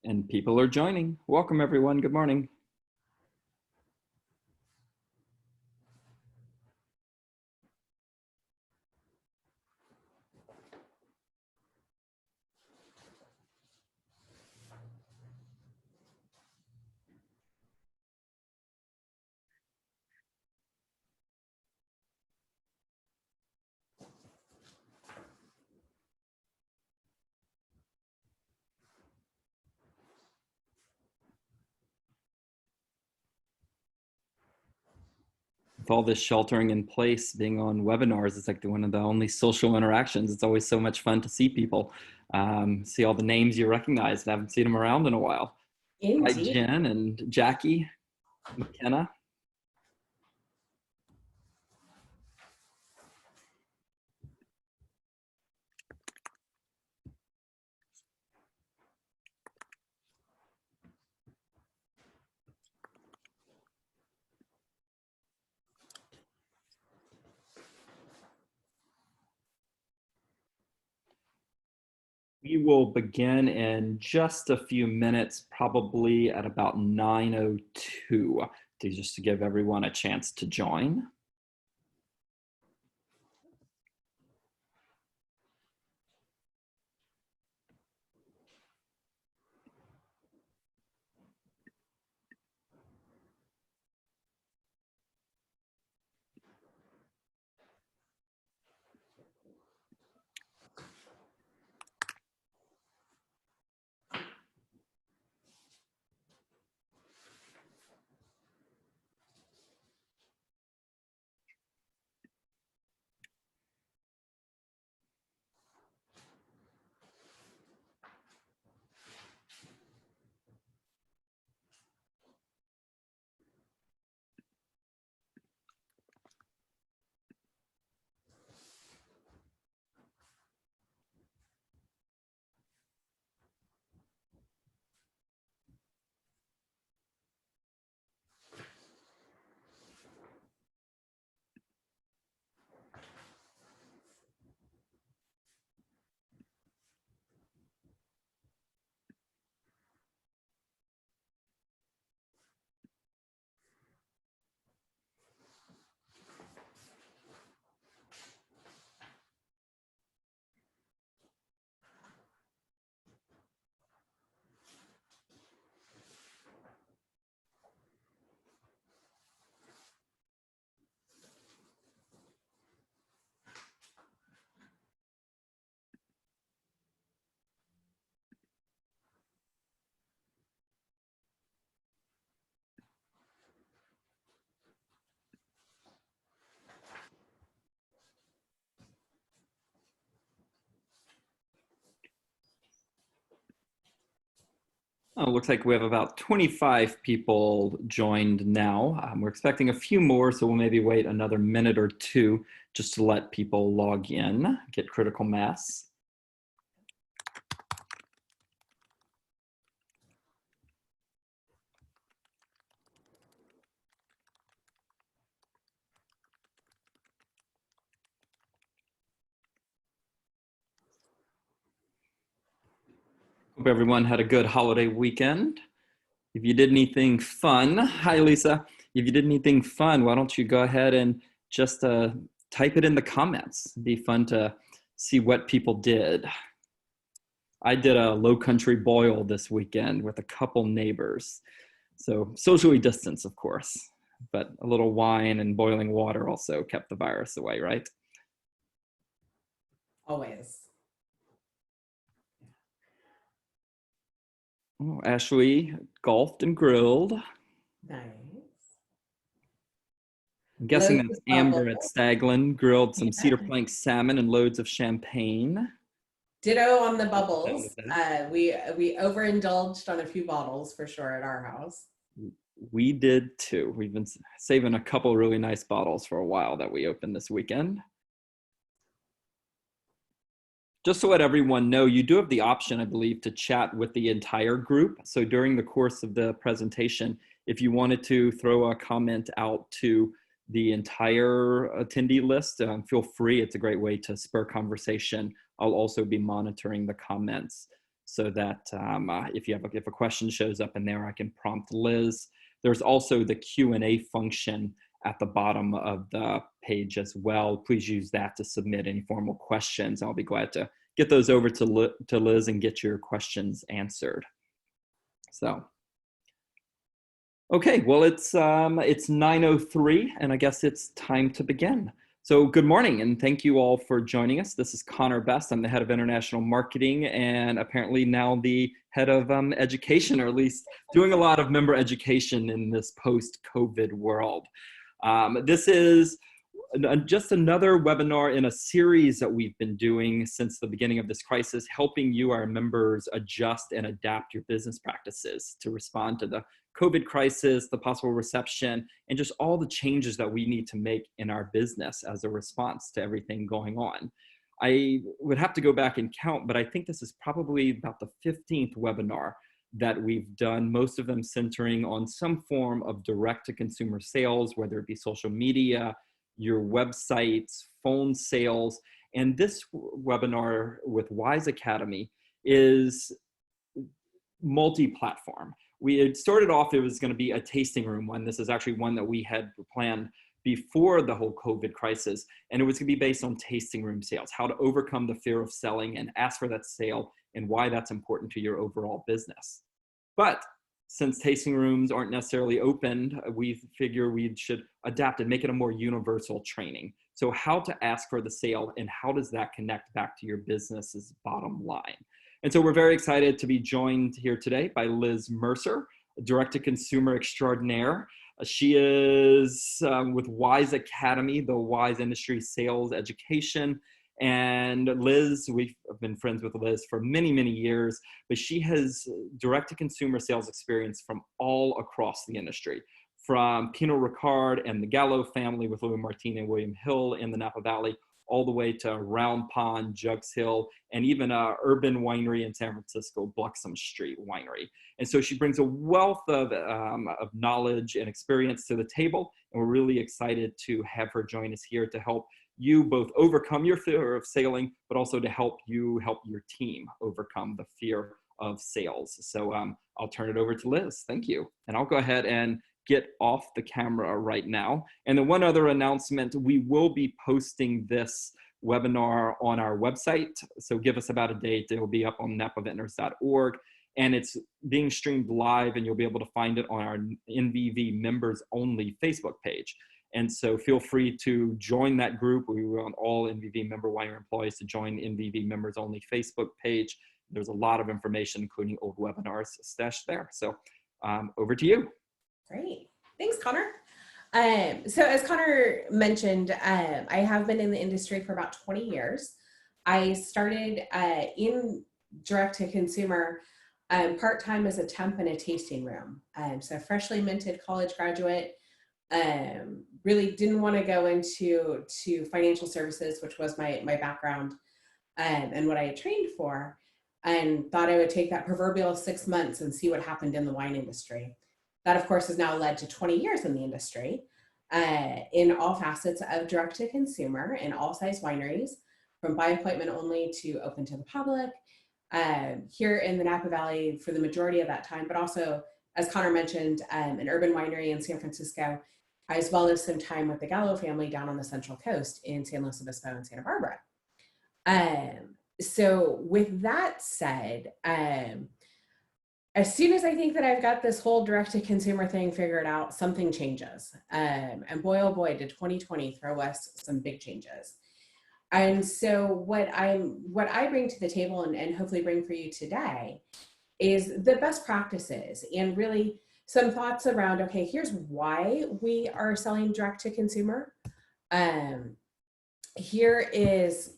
And people are joining. Welcome, everyone. Good morning. With all this sheltering in place, being on webinars, it's like one of the only social interactions. It's always so much fun to see people, see all the names you recognize. I haven't seen them around in a while. Hi, Indeed. Jen and Jackie, McKenna. We will begin in just a few minutes, probably at about 9:02, just to give everyone a chance to join. Oh, looks like we have about 25 people joined now. We're expecting a few more, so we'll maybe wait another minute or two just to let people log in, get critical mass. Hope everyone had a good holiday weekend. If you did anything fun, hi Lisa. If you did anything fun, why don't you go ahead and just type it in the comments. It'd be fun to see what people did. I did a low country boil this weekend with a couple neighbors. So socially distanced, of course, but a little wine and boiling water also kept the virus away, right? Always. Oh, Ashley golfed and grilled. Nice. I'm guessing Loads that's of Amber at bubbles. Staglin, grilled some Yeah. cedar plank salmon and loads of champagne. Ditto on the Down with bubbles. that. We overindulged on a few bottles for sure at our house. We did too. We've been saving a couple really nice bottles for a while that we opened this weekend. Just to let everyone know, you do have the option, I believe, to chat with the entire group. So during the course of the presentation, if you wanted to throw a comment out to the entire attendee list, feel free. It's a great way to spur conversation. I'll also be monitoring the comments. so that if a question shows up in there, I can prompt Liz. There's also the Q&A function at the bottom of the page as well. Please use that to submit any formal questions. I'll be glad to get those over to Liz and get your questions answered. So, okay, well, it's 9:03, and I guess it's time to begin. So good morning, and thank you all for joining us. This is Connor Best. I'm the head of international marketing, and apparently now the head of education, or at least doing a lot of member education in this post-COVID world. This is just another webinar in a series that we've been doing since the beginning of this crisis, helping you, our members, adjust and adapt your business practices to respond to the COVID crisis, the possible reception, and just all the changes that we need to make in our business as a response to everything going on. I would have to go back and count, but I think this is probably about the 15th webinar that we've done, most of them centering on some form of direct-to-consumer sales, whether it be social media, your websites, phone sales. And this webinar with Wise Academy is multi-platform. We had started off, it was going to be a tasting room one. This is actually one that we had planned before the whole COVID crisis. And it was going to be based on tasting room sales, how to overcome the fear of selling and ask for that sale and why that's important to your overall business. But since tasting rooms aren't necessarily open, we figure we should adapt and make it a more universal training. So how to ask for the sale and how does that connect back to your business's bottom line? And so we're very excited to be joined here today by Liz Mercer, direct-to-consumer extraordinaire. She is with Wise Academy, the Wise Industry Sales Education. And Liz, we've been friends with Liz for many, many years, but she has direct-to-consumer sales experience from all across the industry, from Pinot Ricard and the Gallo family with Louis Martin and William Hill in the Napa Valley, all the way to Round Pond, Jugs Hill, and even an urban winery in San Francisco, Bluxom Street Winery. And so she brings a wealth of knowledge and experience to the table, and we're really excited to have her join us here to help you both overcome your fear of selling, but also to help you help your team overcome the fear of sales. So I'll turn it over to Liz. Thank you. And I'll go ahead and get off the camera right now. And then one other announcement, we will be posting this webinar on our website. So give us about a date. It will be up on napavintners.org. And it's being streamed live, and you'll be able to find it on our NVV members only Facebook page. And so feel free to join that group. We want all NVV member winery employees to join the NVV members only Facebook page. There's a lot of information, including old webinars stashed there. So over to you. Great. Thanks, Connor. So as Connor mentioned, I have been in the industry for about 20 years. I started in direct-to-consumer part-time as a temp in a tasting room. So freshly minted college graduate, really didn't want to go into financial services, which was my background and what I had trained for, and thought I would take that proverbial 6 months and see what happened in the wine industry. That, of course, has now led to 20 years in the industry, in all facets of direct-to-consumer in all size wineries, from by appointment only to open to the public, here in the Napa Valley for the majority of that time, but also, as Connor mentioned, an urban winery in San Francisco, as well as some time with the Gallo family down on the Central Coast in San Luis Obispo and Santa Barbara. So with that said, as soon as I think that I've got this whole direct-to-consumer thing figured out, something changes. And boy, oh boy, did 2020 throw us some big changes. And so what I bring to the table and hopefully bring for you today is the best practices and really some thoughts around, okay, here's why we are selling direct-to-consumer. Here is,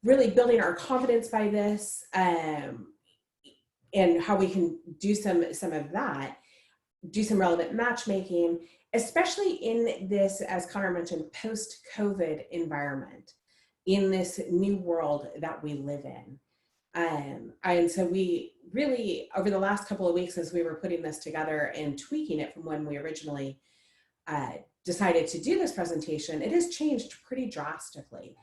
really building our confidence by this, and how we can do some of that, do some relevant matchmaking, especially in this, as Connor mentioned, post-COVID environment, in this new world that we live in. And so we really, over the last couple of weeks, as we were putting this together and tweaking it from when we originally decided to do this presentation, it has changed pretty drastically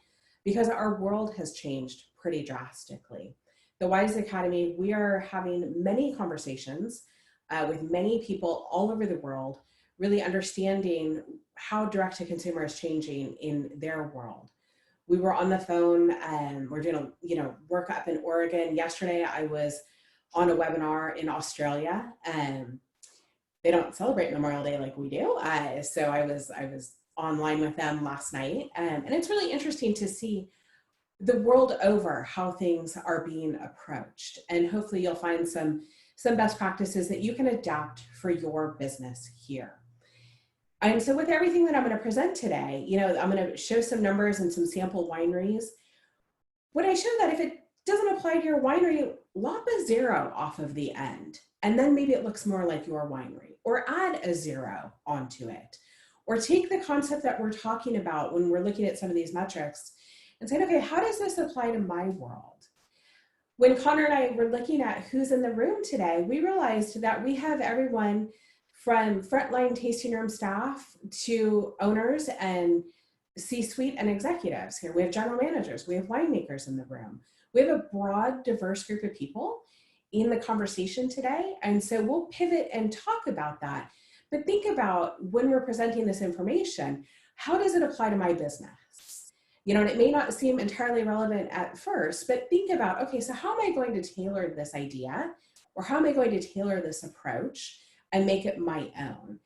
because our world has changed pretty drastically. the Wise Academy, we are having many conversations with many people all over the world, really understanding how direct to consumer is changing in their world. We were on the phone and we're doing work up in Oregon. Yesterday, I was on a webinar in Australia, and they don't celebrate Memorial Day like we do. So I was online with them last night, and it's really interesting to see the world over how things are being approached. And hopefully you'll find some best practices that you can adapt for your business here. And so with everything that I'm going to present today, I'm going to show some numbers and some sample wineries. When I show that, if it doesn't apply to your winery, lop a 0 off of the end, and then maybe it looks more like your winery, or add a 0 onto it, or take the concept that we're talking about when we're looking at some of these metrics and say, okay, how does this apply to my world? When Connor and I were looking at who's in the room today, we realized that we have everyone from frontline tasting room staff to owners and C-suite and executives here. We have general managers, we have winemakers in the room. We have a broad, diverse group of people in the conversation today. And so we'll pivot and talk about that. But think about when we're presenting this information, how does it apply to my business? And it may not seem entirely relevant at first, but think about, okay, so how am I going to tailor this idea? Or how am I going to tailor this approach and make it my own?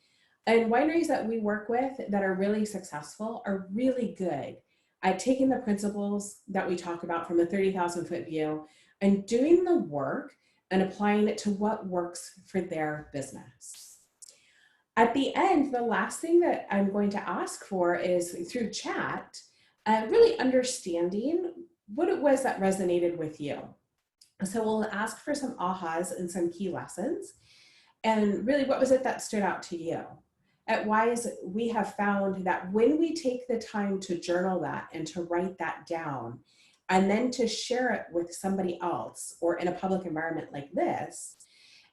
And wineries that we work with that are really successful are really good at taking the principles that we talk about from a 30,000 foot view and doing the work and applying it to what works for their business. At the end, the last thing that I'm going to ask for is through chat, really understanding what it was that resonated with you. So we'll ask for some ahas and some key lessons. And really, what was it that stood out to you? At Wise, we have found that when we take the time to journal that and to write that down, and then to share it with somebody else or in a public environment like this,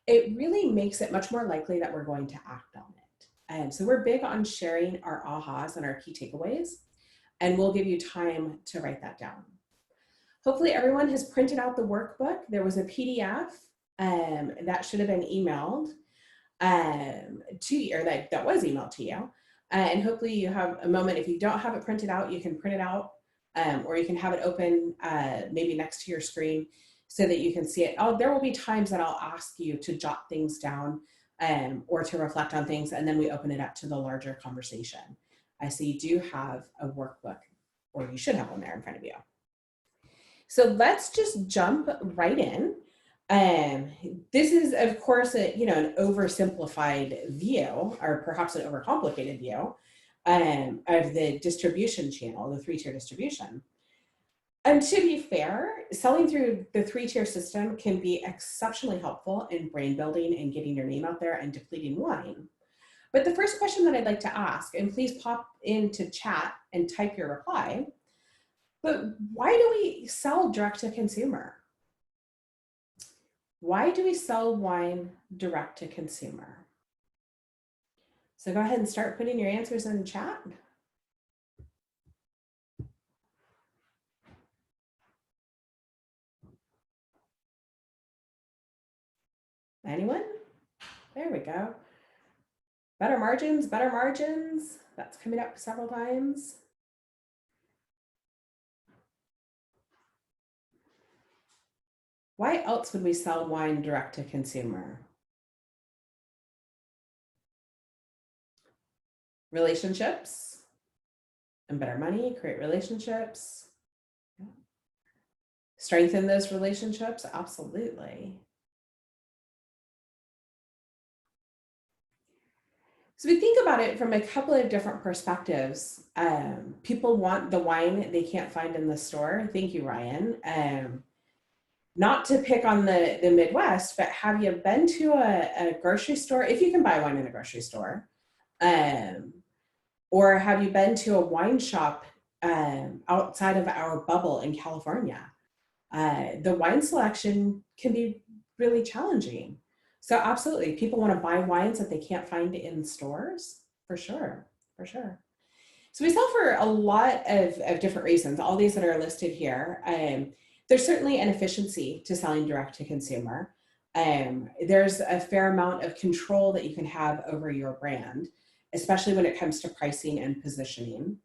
it really makes it much more likely that we're going to act on it. And so we're big on sharing our ahas and our key takeaways, and we'll give you time to write that down. Hopefully everyone has printed out the workbook. There was a PDF that should have been emailed to you, or that was emailed to you. And hopefully you have a moment. If you don't have it printed out, you can print it out, or you can have it open maybe next to your screen so that you can see it. There will be times that I'll ask you to jot things down or to reflect on things, and then we open it up to the larger conversation. So you do have a workbook, or you should have one there in front of you. So let's just jump right in. This is, of course, an oversimplified view, or perhaps an overcomplicated view of the distribution channel, the 3-tier distribution. And to be fair, selling through the 3-tier system can be exceptionally helpful in brand building and getting your name out there and depleting wine. But the first question that I'd like to ask, and please pop into chat and type your reply, but why do we sell direct to consumer? Why do we sell wine direct to consumer? So go ahead and start putting your answers in the chat. Anyone? There we go. Better margins, better margins. That's coming up several times. Why else would we sell wine direct to consumer? Relationships and better money, create relationships. Strengthen those relationships, absolutely. So we think about it from a couple of different perspectives. People want the wine they can't find in the store. Thank you, Ryan. Not to pick on the Midwest, but have you been to a grocery store, if you can buy wine in a grocery store, or have you been to a wine shop outside of our bubble in California? The wine selection can be really challenging. So absolutely, people want to buy wines that they can't find in stores, for sure, for sure. So we sell for a lot of different reasons, all these that are listed here. There's certainly an efficiency to selling direct to consumer. There's a fair amount of control that you can have over your brand, especially when it comes to pricing and positioning.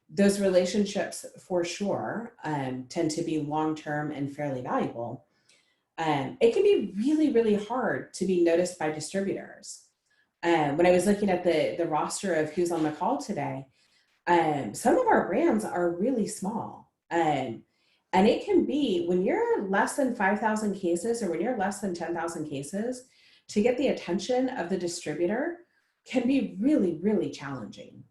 Those relationships, for sure, tend to be long-term and fairly valuable. It can be really, really hard to be noticed by distributors. When I was looking at the roster of who's on the call today, some of our brands are really small. And it can be, when you're less than 5,000 cases or when you're less than 10,000 cases, to get the attention of the distributor can be really, really challenging.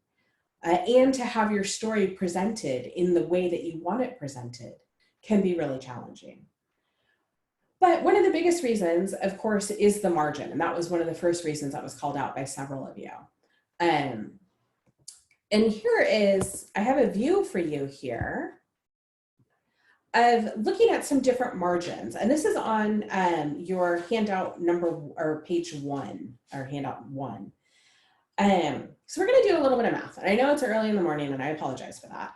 And to have your story presented in the way that you want it presented can be really challenging. But one of the biggest reasons, of course, is the margin. And that was one of the first reasons that was called out by several of you. And here is, I have a view for you here of looking at some different margins. And this is on your handout number, or page 1, or handout 1. So we're going to do a little bit of math. And I know it's early in the morning and I apologize for that.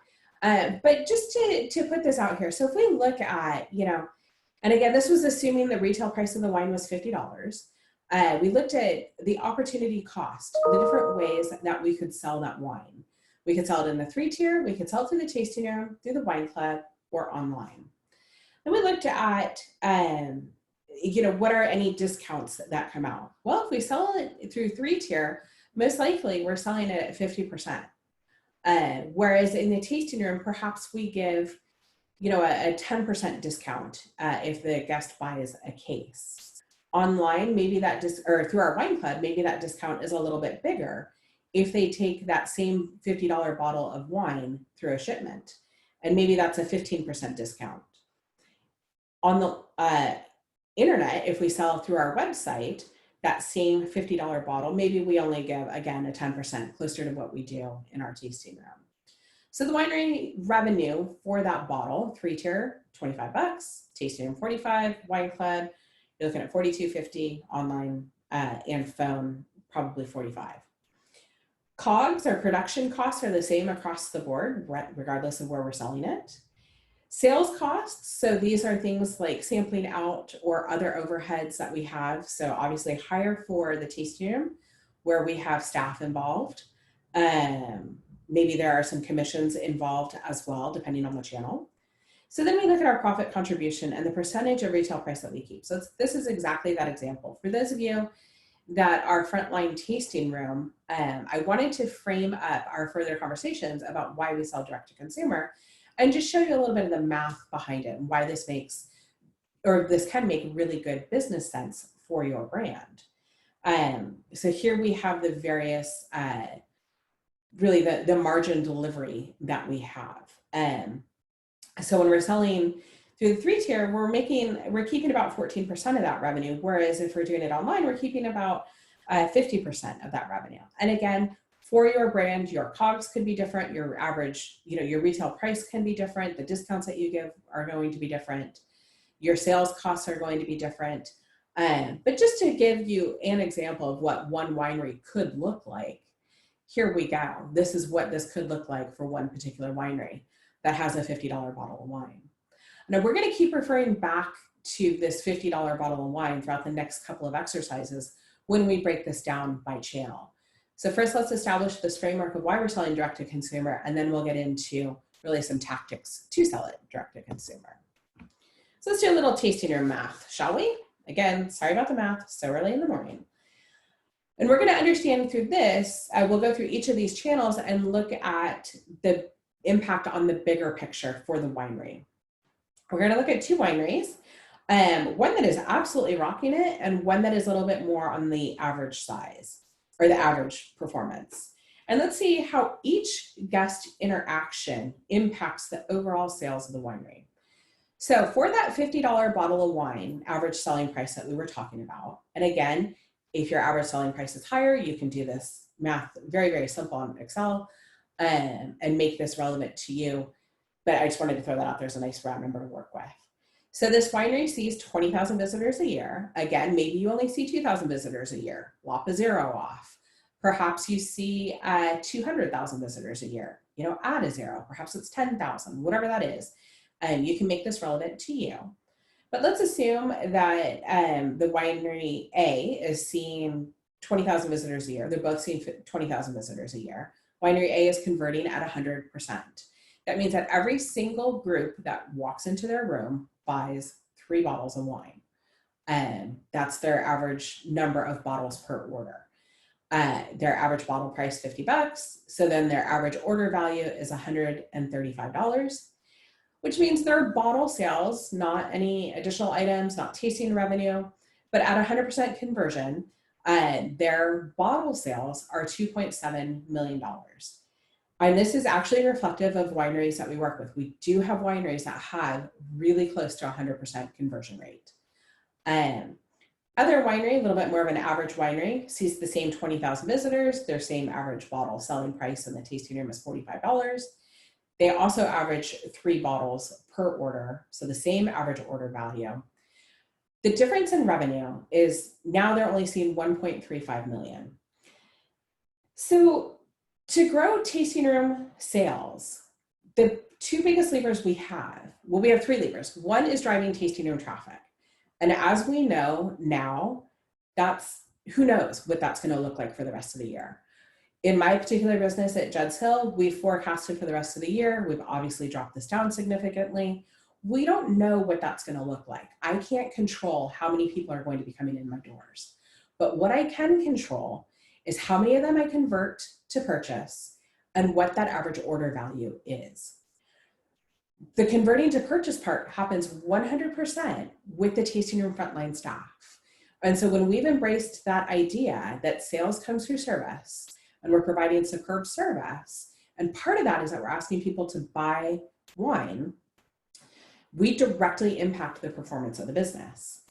But just to put this out here. So if we look at, and again, this was assuming the retail price of the wine was $50. We looked at the opportunity cost, the different ways that we could sell that wine. We could sell it in the 3-tier, we could sell it through the tasting room, through the wine club, or online. Then we looked at, what are any discounts that come out? Well, if we sell it through 3-tier, most likely we're selling it at 50%. Whereas in the tasting room, perhaps we give, a 10% discount if the guest buys a case. Online, maybe that or through our wine club, maybe that discount is a little bit bigger if they take that same $50 bottle of wine through a shipment. And maybe that's a 15% discount. On the internet, if we sell through our website, that same $50 bottle, maybe we only give, again, a 10%, closer to what we do in our tasting room. So the winery revenue for that bottle, 3-tier, $25, tasting room $45, wine club, you're looking at $42.50, online and phone, probably $45. COGS, or production costs, are the same across the board, regardless of where we're selling it. Sales costs, so these are things like sampling out or other overheads that we have. So obviously higher for the tasting room where we have staff involved. Maybe there are some commissions involved as well, depending on the channel. So then we look at our profit contribution and the percentage of retail price that we keep. So this is exactly that example. For those of you that are frontline tasting room, I wanted to frame up our further conversations about why we sell direct to consumer and just show you a little bit of the math behind it and why this makes, or this can make really good business sense for your brand. So here we have the various, really the margin delivery that we have. So when we're selling through the 3-tier, we're keeping about 14% of that revenue. Whereas if we're doing it online, we're keeping about 50% of that revenue. And again, for your brand, your COGS could be different. Your average, your retail price can be different. The discounts that you give are going to be different. Your sales costs are going to be different. But just to give you an example of what one winery could look like, here we go. This is what this could look like for one particular winery that has a $50 bottle of wine. Now we're going to keep referring back to this $50 bottle of wine throughout the next couple of exercises when we break this down by channel. So first, let's establish this framework of why we're selling direct to consumer, and then we'll get into really some tactics to sell it direct to consumer. So let's do a little tasting room math, shall we? Again, sorry about the math, so early in the morning. And we're going to understand through this, we'll go through each of these channels and look at the impact on the bigger picture for the winery. We're going to look at 2 wineries, one that is absolutely rocking it and one that is a little bit more on the average size or the average performance. And let's see how each guest interaction impacts the overall sales of the winery. So for that $50 bottle of wine, average selling price that we were talking about, and again, if your average selling price is higher, you can do this math very, very simple on Excel and make this relevant to you. But I just wanted to throw that out there as a nice round number to work with. So this winery sees 20,000 visitors a year. Again, maybe you only see 2,000 visitors a year. Lop a 0 off. Perhaps you see 200,000 visitors a year. Add a 0. Perhaps it's 10,000, whatever that is. and you can make this relevant to you. But let's assume that the winery A is seeing 20,000 visitors a year. They're both seeing 20,000 visitors a year. Winery A is converting at 100%. That means that every single group that walks into their room buys 3 bottles of wine. And that's their average number of bottles per order. Their average bottle price, $50. So then their average order value is $135, which means their bottle sales, not any additional items, not tasting revenue, but at 100% conversion, their bottle sales are $2.7 million. And this is actually reflective of wineries that we work with. We do have wineries that have really close to 100% conversion rate. Other winery, a little bit more of an average winery, sees the same 20,000 visitors, their same average bottle selling price in the tasting room is $45. They also average 3 bottles per order, so the same average order value. The difference in revenue is now they're only seeing 1.35 million. So to grow tasting room sales, the 2 biggest levers we have, well, we have 3 levers. One is driving tasting room traffic. And as we know now, who knows what that's going to look like for the rest of the year. In my particular business at Judd's Hill, we forecasted for the rest of the year. We've obviously dropped this down significantly. We don't know what that's going to look like. I can't control how many people are going to be coming in my doors. But what I can control is how many of them I convert to purchase and what that average order value is. The converting to purchase part happens 100% with the tasting room frontline staff. And so when we've embraced that idea that sales comes through service and we're providing superb service, and part of that is that we're asking people to buy wine, we directly impact the performance of the business.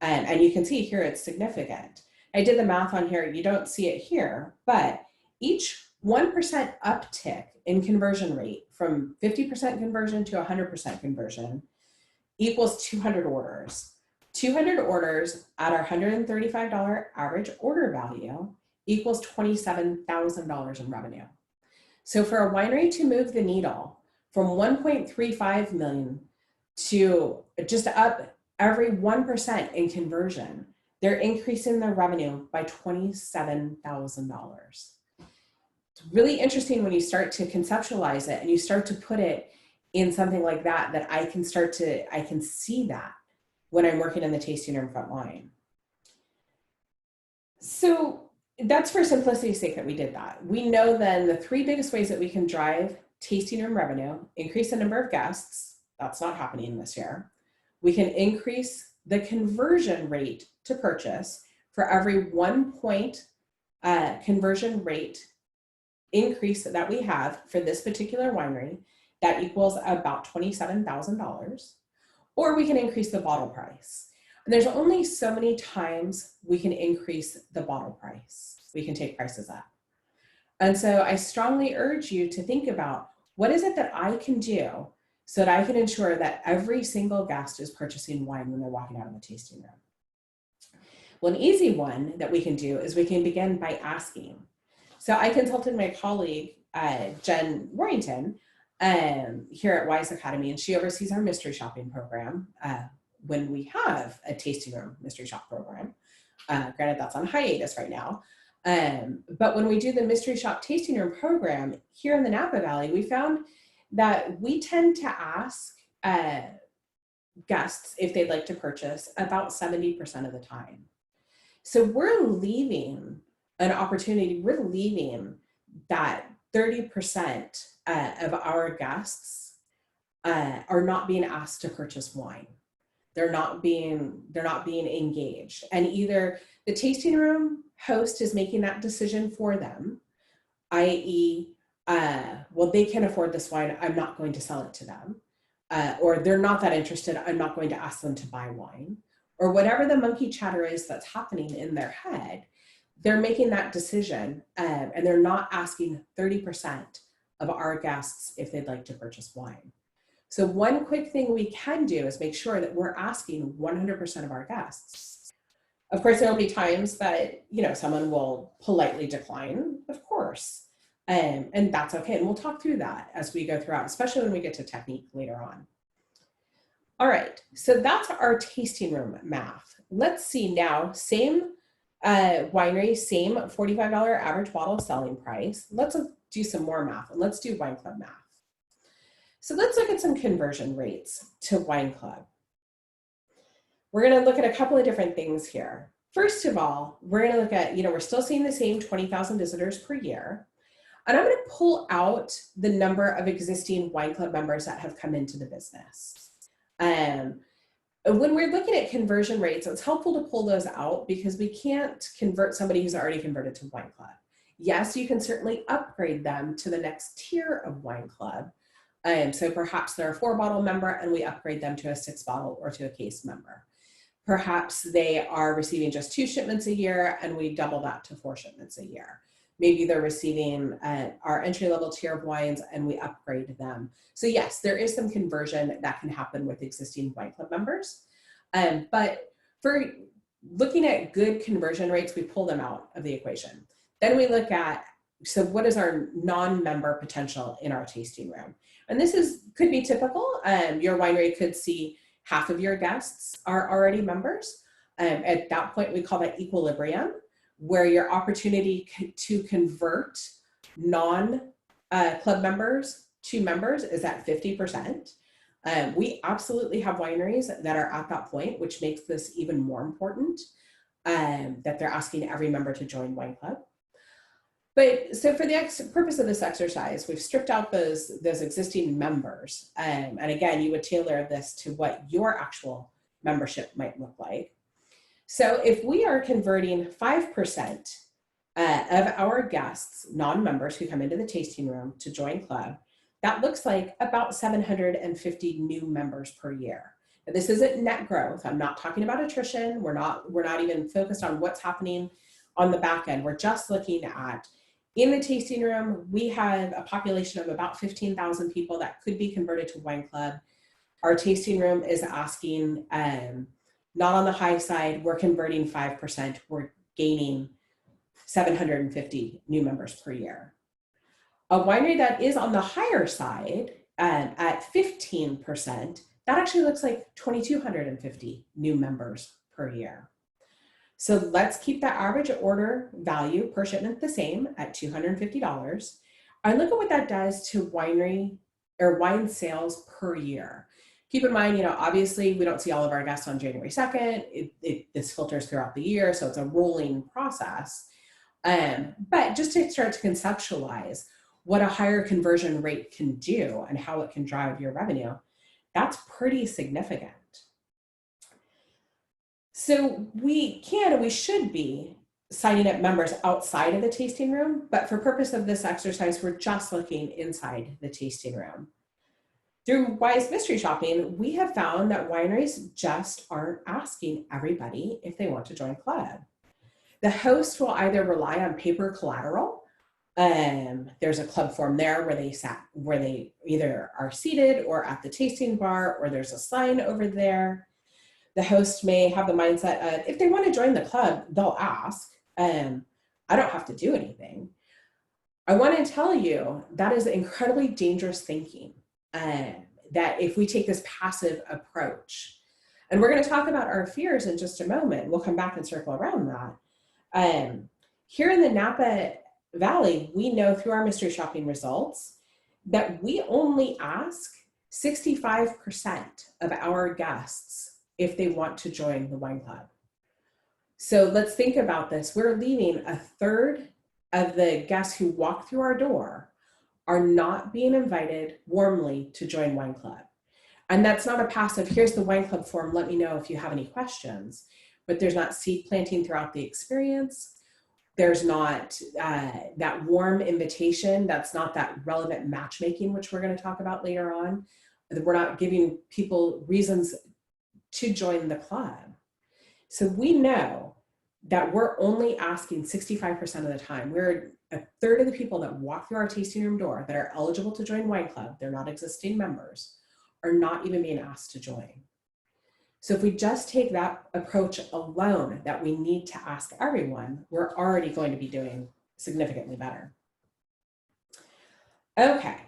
And you can see here it's significant. I did the math on here, you don't see it here, but each 1% uptick in conversion rate from 50% conversion to 100% conversion equals 200 orders. 200 orders at our $135 average order value equals $27,000 in revenue. So for a winery to move the needle from 1.35 million to just up every 1% in conversion, they're increasing their revenue by $27,000. It's really interesting when you start to conceptualize it and you start to put it in something like that, that I can see that when I'm working in the tasting room front line. So that's for simplicity's sake that we did that. We know then the 3 biggest ways that we can drive tasting room revenue: increase the number of guests. That's not happening this year. We can increase the conversion rate to purchase. For every 1 point conversion rate increase that we have for this particular winery, that equals about $27,000. Or we can increase the bottle price. And there's only so many times we can increase the bottle price. We can take prices up. And so I strongly urge you to think about, what is it that I can do so that I can ensure that every single guest is purchasing wine when they're walking out of the tasting room? Well, an easy one that we can do is we can begin by asking. So I consulted my colleague, Jen Warrington, here at Wise Academy, and she oversees our mystery shopping program when we have a tasting room mystery shop program. Granted, that's on hiatus right now. But when we do the mystery shop tasting room program here in the Napa Valley, we found that we tend to ask guests if they'd like to purchase about 70% of the time. So we're leaving an opportunity, we're leaving that 30% of our guests are not being asked to purchase wine. They're not being engaged. And either the tasting room host is making that decision for them, i.e., well, they can afford this wine, I'm not going to sell it to them. Or they're not that interested, I'm not going to ask them to buy wine. Or whatever the monkey chatter is that's happening in their head, they're making that decision and they're not asking 30% of our guests if they'd like to purchase wine. So one quick thing we can do is make sure that we're asking 100% of our guests. Of course, there'll be times that, someone will politely decline, of course, and that's okay. And we'll talk through that as we go throughout, especially when we get to technique later on. All right, so that's our tasting room math. Let's see now, same winery, same $45 average bottle selling price. Let's do some more math, and let's do wine club math. So let's look at some conversion rates to wine club. We're going to look at a couple of different things here. First of all, we're going to look at, we're still seeing the same 20,000 visitors per year. And I'm going to pull out the number of existing wine club members that have come into the business. When we're looking at conversion rates, it's helpful to pull those out because we can't convert somebody who's already converted to wine club. Yes, you can certainly upgrade them to the next tier of wine club. So perhaps they're a 4-bottle member and we upgrade them to a 6-bottle or to a case member. Perhaps they are receiving just 2 shipments a year and we double that to 4 shipments a year. Maybe they're receiving our entry-level tier of wines and we upgrade them. So yes, there is some conversion that can happen with existing wine club members. But for looking at good conversion rates, we pull them out of the equation. Then we look at, so what is our non-member potential in our tasting room? And this could be typical. Your winery could see half of your guests are already members. At that point, we call that equilibrium, where your opportunity to convert non-club members to members is at 50%. We absolutely have wineries that are at that point, which makes this even more important, that they're asking every member to join wine club. But so for the purpose of this exercise, we've stripped out those existing members. And again, you would tailor this to what your actual membership might look like. So if we are converting 5% of our guests, non-members who come into the tasting room to join club, that looks like about 750 new members per year. Now, this isn't net growth. I'm not talking about attrition. We're not even focused on what's happening on the back end. We're just looking at, in the tasting room, we have a population of about 15,000 people that could be converted to wine club. Our tasting room is asking, not on the high side, we're converting 5%, we're gaining 750 new members per year. A winery that is on the higher side at 15%, that actually looks like 2,250 new members per year. So let's keep that average order value per shipment the same at $250. And look at what that does to winery or wine sales per year. Keep in mind, obviously we don't see all of our guests on January 2nd. This filters throughout the year, so it's a rolling process. But just to start to conceptualize what a higher conversion rate can do and how it can drive your revenue, that's pretty significant. So we can and we should be signing up members outside of the tasting room, but for purpose of this exercise, we're just looking inside the tasting room. Through Wise Mystery Shopping, we have found that wineries just aren't asking everybody if they want to join club. The host will either rely on paper collateral. There's a club form there where they either are seated or at the tasting bar, or there's a sign over there. The host may have the mindset of, if they want to join the club, they'll ask. I don't have to do anything. I want to tell you that is incredibly dangerous thinking. That if we take this passive approach, and we're going to talk about our fears in just a moment, we'll come back and circle around that. Here in the Napa Valley, we know through our mystery shopping results that we only ask 65% of our guests if they want to join the wine club. So let's think about this. We're leaving a third of the guests who walk through our door are not being invited warmly to join wine club. And that's not a passive, here's the wine club form, let me know if you have any questions. But there's not seed planting throughout the experience. There's not that warm invitation. That's not that relevant matchmaking, which we're going to talk about later on. We're not giving people reasons to join the club. So we know that we're only asking 65% of the time. We're a third of the people that walk through our tasting room door that are eligible to join wine club, they're not existing members, are not even being asked to join. So if we just take that approach alone, that we need to ask everyone, we're already going to be doing significantly better. Okay.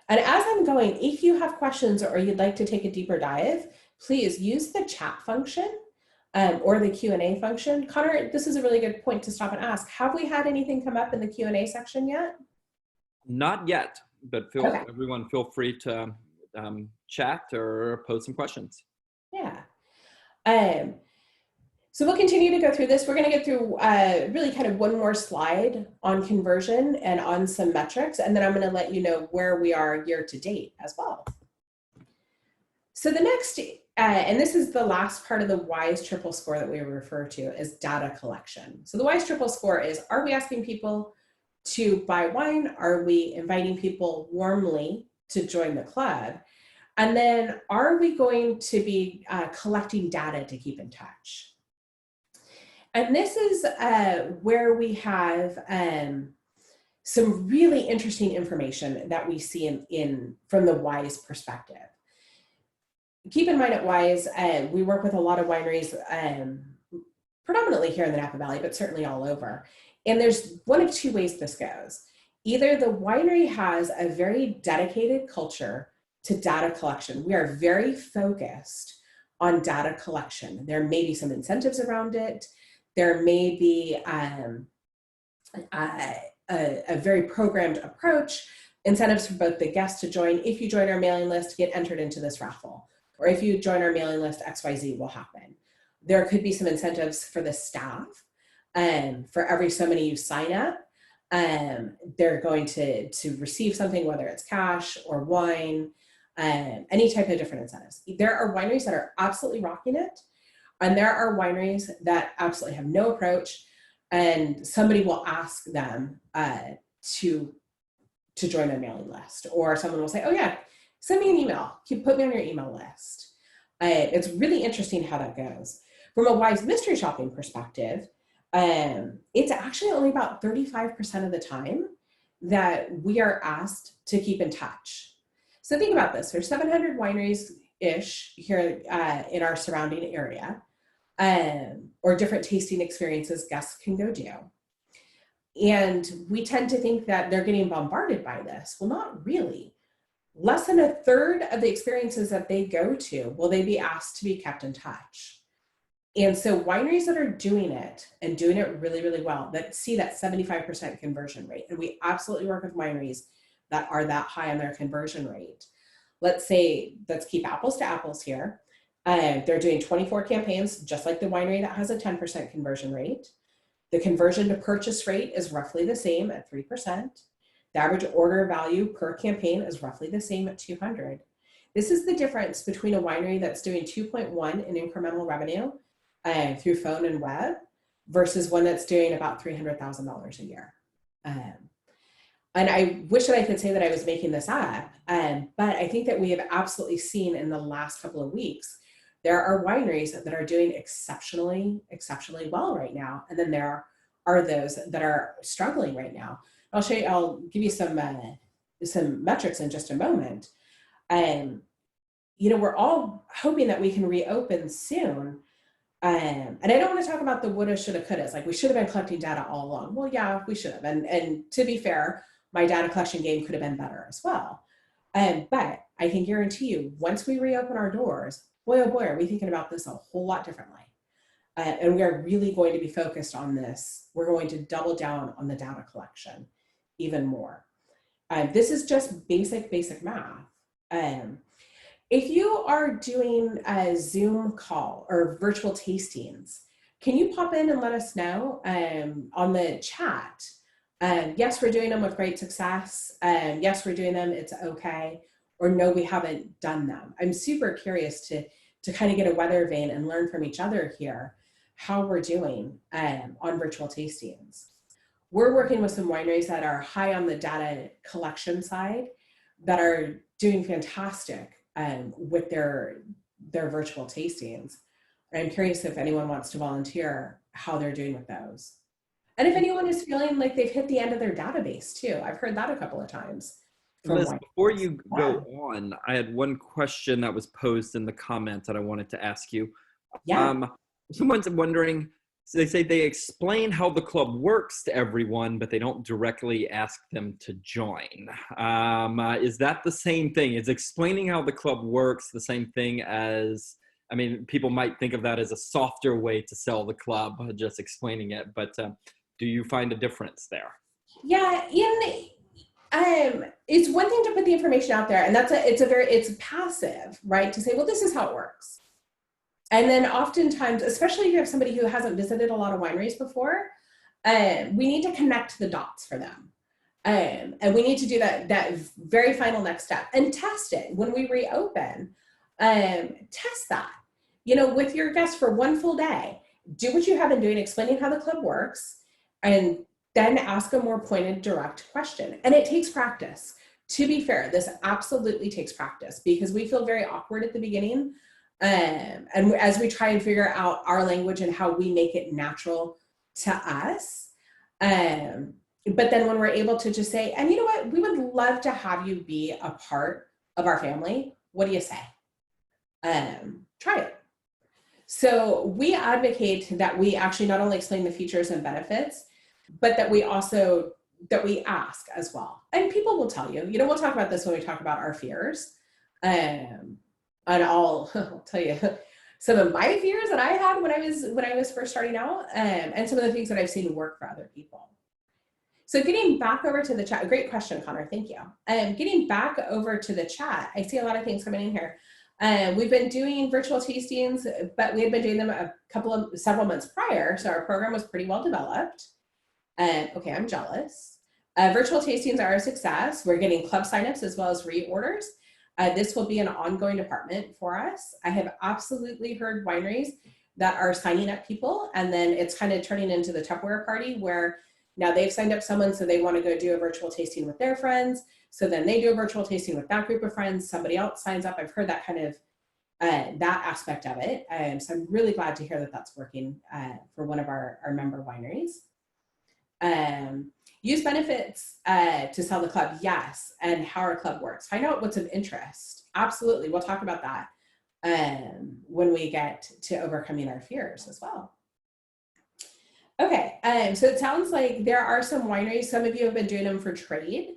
And as I'm going, if you have questions or you'd like to take a deeper dive, please use the chat function or the Q&A function. Connor, this is a really good point to stop and ask. Have we had anything come up in the Q&A section yet? Not yet, but Okay. everyone feel free to chat or pose some questions. Yeah. So we'll continue to go through this. We're going to get through really kind of one more slide on conversion and on some metrics, and then I'm going to let you know where we are year to date as well. So the next, and this is the last part of the WISE triple score that we refer to as data collection. So the WISE triple score is, are we asking people to buy wine? Are we inviting people warmly to join the club? And then are we going to be collecting data to keep in touch? And this is where we have some really interesting information that we see from the WISE perspective. Keep in mind at WISE, we work with a lot of wineries, predominantly here in the Napa Valley, but certainly all over. And there's one of two ways this goes. Either the winery has a very dedicated culture to data collection. We are very focused on data collection. There may be some incentives around it. There may be a very programmed approach, incentives for both the guests to join. If you join our mailing list, get entered into this raffle. Or if you join our mailing list, XYZ will happen. There could be some incentives for the staff. For every so many you sign up, they're going to receive something, whether it's cash or wine, any type of different incentives. There are wineries that are absolutely rocking it. And there are wineries that absolutely have no approach, and somebody will ask them to join their mailing list, or someone will say, oh yeah, send me an email, put me on your email list. It's really interesting how that goes. From a WISE mystery shopping perspective, it's actually only about 35% of the time that we are asked to keep in touch. So think about this, there's 700 wineries-ish here in our surrounding area, or different tasting experiences guests can go do. And we tend to think that they're getting bombarded by this. Well, not really. Less than a third of the experiences that they go to will they be asked to be kept in touch. And so wineries that are doing it and doing it really, really well, that see that 75% conversion rate, and we absolutely work with wineries that are that high on their conversion rate. Let's keep apples to apples here. They're doing 24 campaigns, just like the winery that has a 10% conversion rate. The conversion to purchase rate is roughly the same at 3%. The average order value per campaign is roughly the same at 200. This is the difference between a winery that's doing 2.1 in incremental revenue through phone and web versus one that's doing about $300,000 a year. And I wish that I could say that I was making this up, but I think that we have absolutely seen in the last couple of weeks, there are wineries that are doing exceptionally, exceptionally well right now. And then there are those that are struggling right now. I'll give you some metrics in just a moment. We're all hoping that we can reopen soon. And I don't want to talk about the woulda, shoulda, couldas. Like we should have been collecting data all along. Well, yeah, we should have. And to be fair, my data collection game could have been better as well. But I can guarantee you, once we reopen our doors, boy, oh boy, are we thinking about this a whole lot differently. And we are really going to be focused on this. We're going to double down on the data collection even more. This is just basic math. If you are doing a Zoom call or virtual tastings, can you pop in and let us know on the chat? Yes, we're doing them with great success. Yes, we're doing them, it's okay. Or no, we haven't done them. I'm super curious to kind of get a weather vane and learn from each other here how we're doing on virtual tastings. We're working with some wineries that are high on the data collection side that are doing fantastic with their virtual tastings. I'm curious if anyone wants to volunteer how they're doing with those. And if anyone is feeling like they've hit the end of their database too. I've heard that a couple of times. Liz, before you go on, I had one question that was posed in the comments that I wanted to ask you. Yeah. Someone's wondering, So they say they explain how the club works to everyone, but they don't directly ask them to join. Is that the same thing? Is explaining how the club works the same thing as, I mean, people might think of that as a softer way to sell the club, just explaining it, but do you find a difference there? Yeah, it's one thing to put the information out there, and it's passive, right? To say, well, this is how it works. And then oftentimes, especially if you have somebody who hasn't visited a lot of wineries before, we need to connect the dots for them. And we need to do that very final next step and test it when we reopen. Test that, with your guests for one full day. Do what you have been doing, explaining how the club works, and then ask a more pointed, direct question. And it takes practice. To be fair, this absolutely takes practice because we feel very awkward at the beginning. And as we try and figure out our language and how we make it natural to us. But then when we're able to just say, and you know what, we would love to have you be a part of our family. What do you say? Try it. So we advocate that we actually not only explain the features and benefits, but that we ask as well. And people will tell you, we'll talk about this when we talk about our fears. And I'll tell you some of my fears that I had when I was first starting out, and some of the things that I've seen work for other people. So getting back over to the chat, great question, Connor, thank you. Getting back over to the chat, I see a lot of things coming in here. We've been doing virtual tastings, but we had been doing them several months prior, so our program was pretty well developed. Okay, I'm jealous. Virtual tastings are a success. We're getting club signups as well as reorders. This will be an ongoing department for us. I have absolutely heard wineries that are signing up people, and then it's kind of turning into the Tupperware party where now they've signed up someone, so they want to go do a virtual tasting with their friends. So then they do a virtual tasting with that group of friends. Somebody else signs up. I've heard that kind of, that aspect of it. So I'm really glad to hear that that's working for one of our member wineries. Use benefits to sell the club, yes, and how our club works. Find out what's of interest. Absolutely, we'll talk about that when we get to overcoming our fears as well. Okay, so it sounds like there are some wineries. Some of you have been doing them for trade,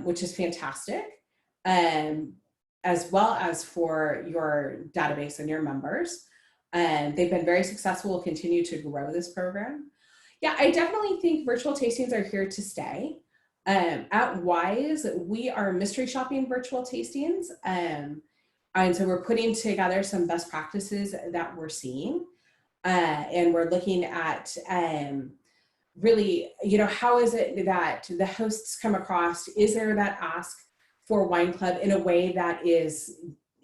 which is fantastic, as well as for your database and your members. They've been very successful. We'll continue to grow this program. Yeah, I definitely think virtual tastings are here to stay. At Wise, we are mystery shopping virtual tastings. And so we're putting together some best practices that we're seeing. And we're looking at really, how is it that the hosts come across? Is there that ask for wine club in a way that is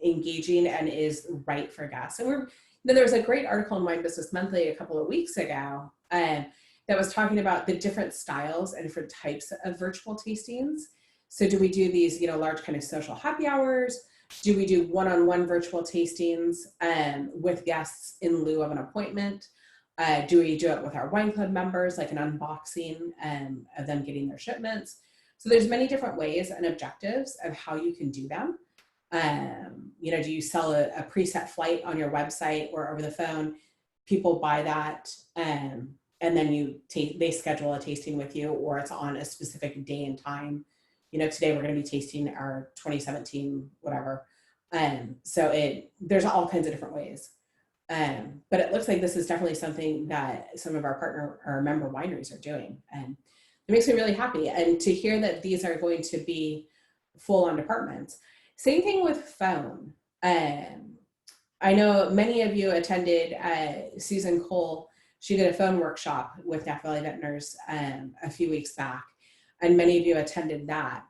engaging and is right for guests? And there was a great article in Wine Business Monthly a couple of weeks ago that was talking about the different styles and different types of virtual tastings. So do we do these, large kind of social happy hours? Do we do one-on-one virtual tastings with guests in lieu of an appointment? Do we do it with our wine club members, like an unboxing of them getting their shipments? So there's many different ways and objectives of how you can do them. Do you sell a preset flight on your website or over the phone? People buy that and then they schedule a tasting with you, or it's on a specific day and time. Today we're going to be tasting our 2017 whatever. So there's all kinds of different ways. But it looks like this is definitely something that some of our member wineries are doing, and it makes me really happy. And to hear that these are going to be full-on departments. Same thing with phone. I know many of you attended Susan Cole. She did a phone workshop with Napa Valley Vintners a few weeks back, and many of you attended that.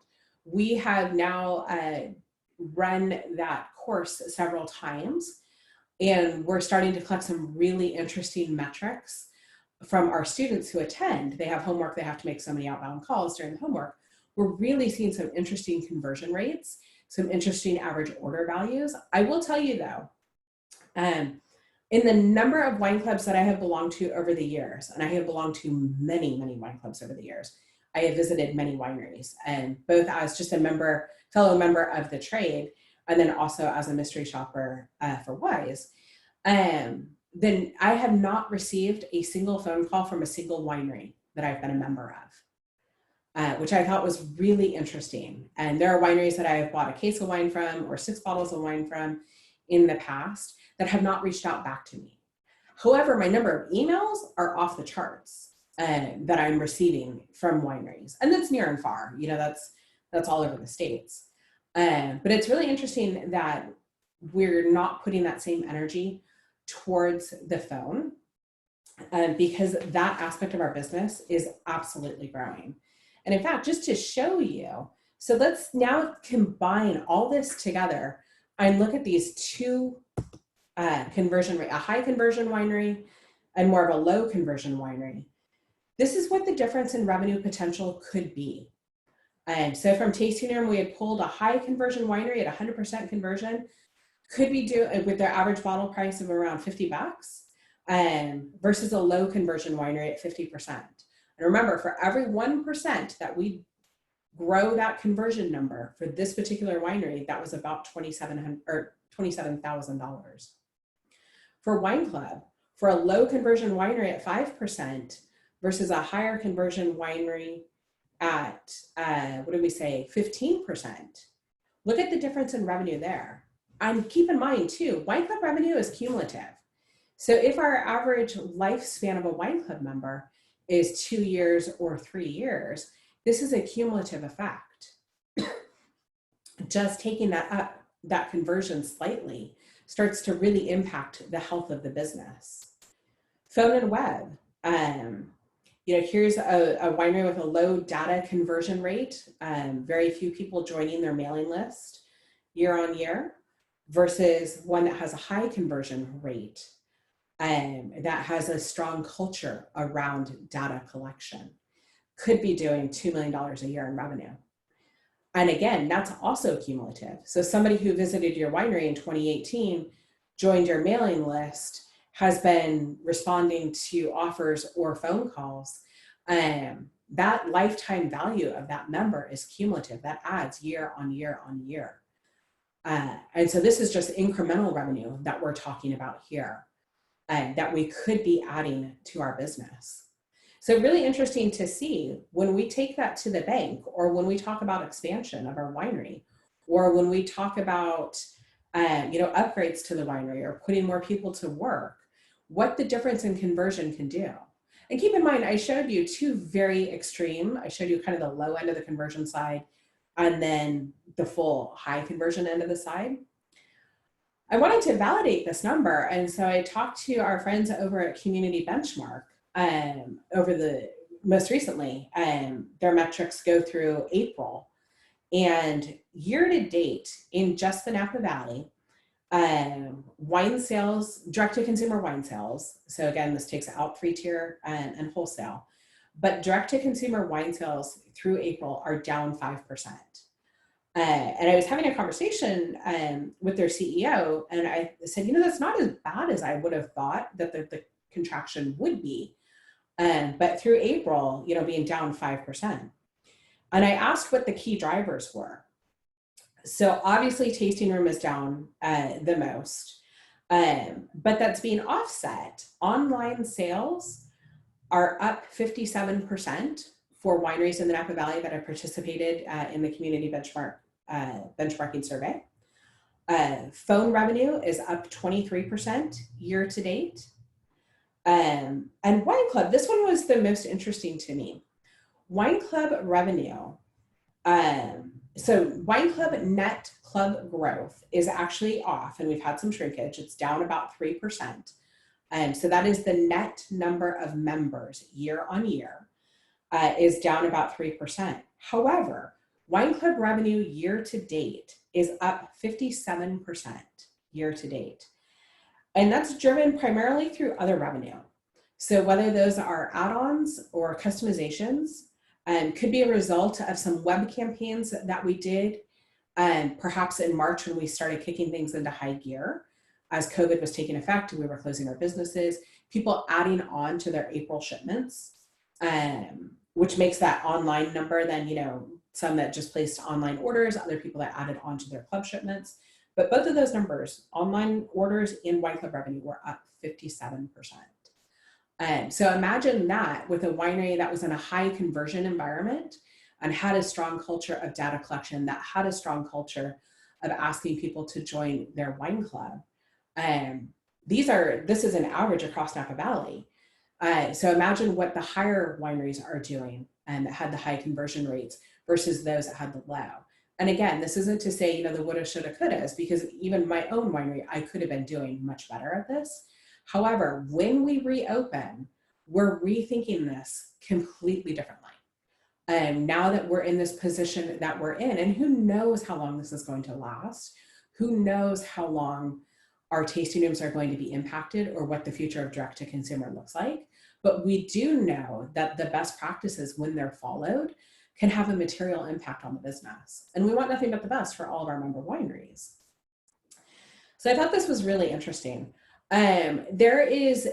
We have now run that course several times, and we're starting to collect some really interesting metrics from our students who attend. They have homework, they have to make so many outbound calls during the homework. We're really seeing some interesting conversion rates, some interesting average order values. I will tell you though, in the number of wine clubs that I have belonged to over the years, and I have belonged to many, many wine clubs over the years, I have visited many wineries, and both as just a fellow member of the trade, and then also as a mystery shopper for Wise. then I have not received a single phone call from a single winery that I've been a member of, which I thought was really interesting. And there are wineries that I have bought a case of wine from or 6 bottles of wine from in the past that have not reached out back to me. However, my number of emails are off the charts that I'm receiving from wineries, and that's near and far. You know, that's all over the States. But it's really interesting that we're not putting that same energy towards the phone because that aspect of our business is absolutely growing. And in fact, just to show you, so let's now combine all this together and look at these two conversion rate, a high conversion winery and more of a low conversion winery. This is what the difference in revenue potential could be. And so from Tasting Room, we had pulled a high conversion winery at 100% conversion, could be doing with their average bottle price of around $50 versus a low conversion winery at 50%. And remember, for every 1% that we grow that conversion number for this particular winery, that was about $27,000. For Wine Club, for a low conversion winery at 5% versus a higher conversion winery at, 15%. Look at the difference in revenue there. And keep in mind too, Wine Club revenue is cumulative. So if our average lifespan of a Wine Club member is 2 years or 3 years, this is a cumulative effect. Just taking that up, that conversion slightly, starts to really impact the health of the business. Phone and web. Here's a winery with a low data conversion rate, very few people joining their mailing list year on year, versus one that has a high conversion rate that has a strong culture around data collection. Could be doing $2 million a year in revenue. And again, that's also cumulative. So somebody who visited your winery in 2018, joined your mailing list, has been responding to offers or phone calls. That lifetime value of that member is cumulative. That adds year on year on year. And so this is just incremental revenue that we're talking about here, that we could be adding to our business. So really interesting to see when we take that to the bank, or when we talk about expansion of our winery, or when we talk about upgrades to the winery or putting more people to work, what the difference in conversion can do. And keep in mind, I showed you two very extreme. I showed you kind of the low end of the conversion side and then the full high conversion end of the side. I wanted to validate this number. And so I talked to our friends over at Community Benchmark over the most recently. Their metrics go through April. And year to date in just the Napa Valley, wine sales, direct-to-consumer wine sales, so again, this takes out free tier and wholesale, but direct-to-consumer wine sales through April are down 5%. And I was having a conversation with their CEO, and I said, that's not as bad as I would have thought that the contraction would be. But through April, being down 5%. And I asked what the key drivers were. So obviously Tasting Room is down the most, but that's being offset. Online sales are up 57% for wineries in the Napa Valley that have participated in the Community benchmarking survey. Phone revenue is up 23% year to date. And Wine Club, this one was the most interesting to me. Wine Club revenue, so Wine Club net club growth is actually off, and we've had some shrinkage. It's down about 3%. So that is the net number of members year on year is down about 3%. However, Wine Club revenue year to date is up 57% year to date. And that's driven primarily through other revenue. So whether those are add-ons or customizations, could be a result of some web campaigns that we did, perhaps in March when we started kicking things into high gear as COVID was taking effect and we were closing our businesses, people adding on to their April shipments, which makes that online number then, some that just placed online orders, other people that added on to their club shipments. But both of those numbers, online orders and wine club revenue, were up 57%. So imagine that with a winery that was in a high conversion environment and had a strong culture of data collection, that had a strong culture of asking people to join their wine club. This is an average across Napa Valley. So imagine what the higher wineries are doing and that had the high conversion rates versus those that had the low. And again, this isn't to say, the woulda, shoulda, couldas, because even my own winery, I could have been doing much better at this. However, when we reopen, we're rethinking this completely differently. Now that we're in this position that we're in, and who knows how long this is going to last, who knows how long our tasting rooms are going to be impacted or what the future of direct to consumer looks like. But we do know that the best practices, when they're followed, can have a material impact on the business. And we want nothing but the best for all of our member wineries. So I thought this was really interesting. There is,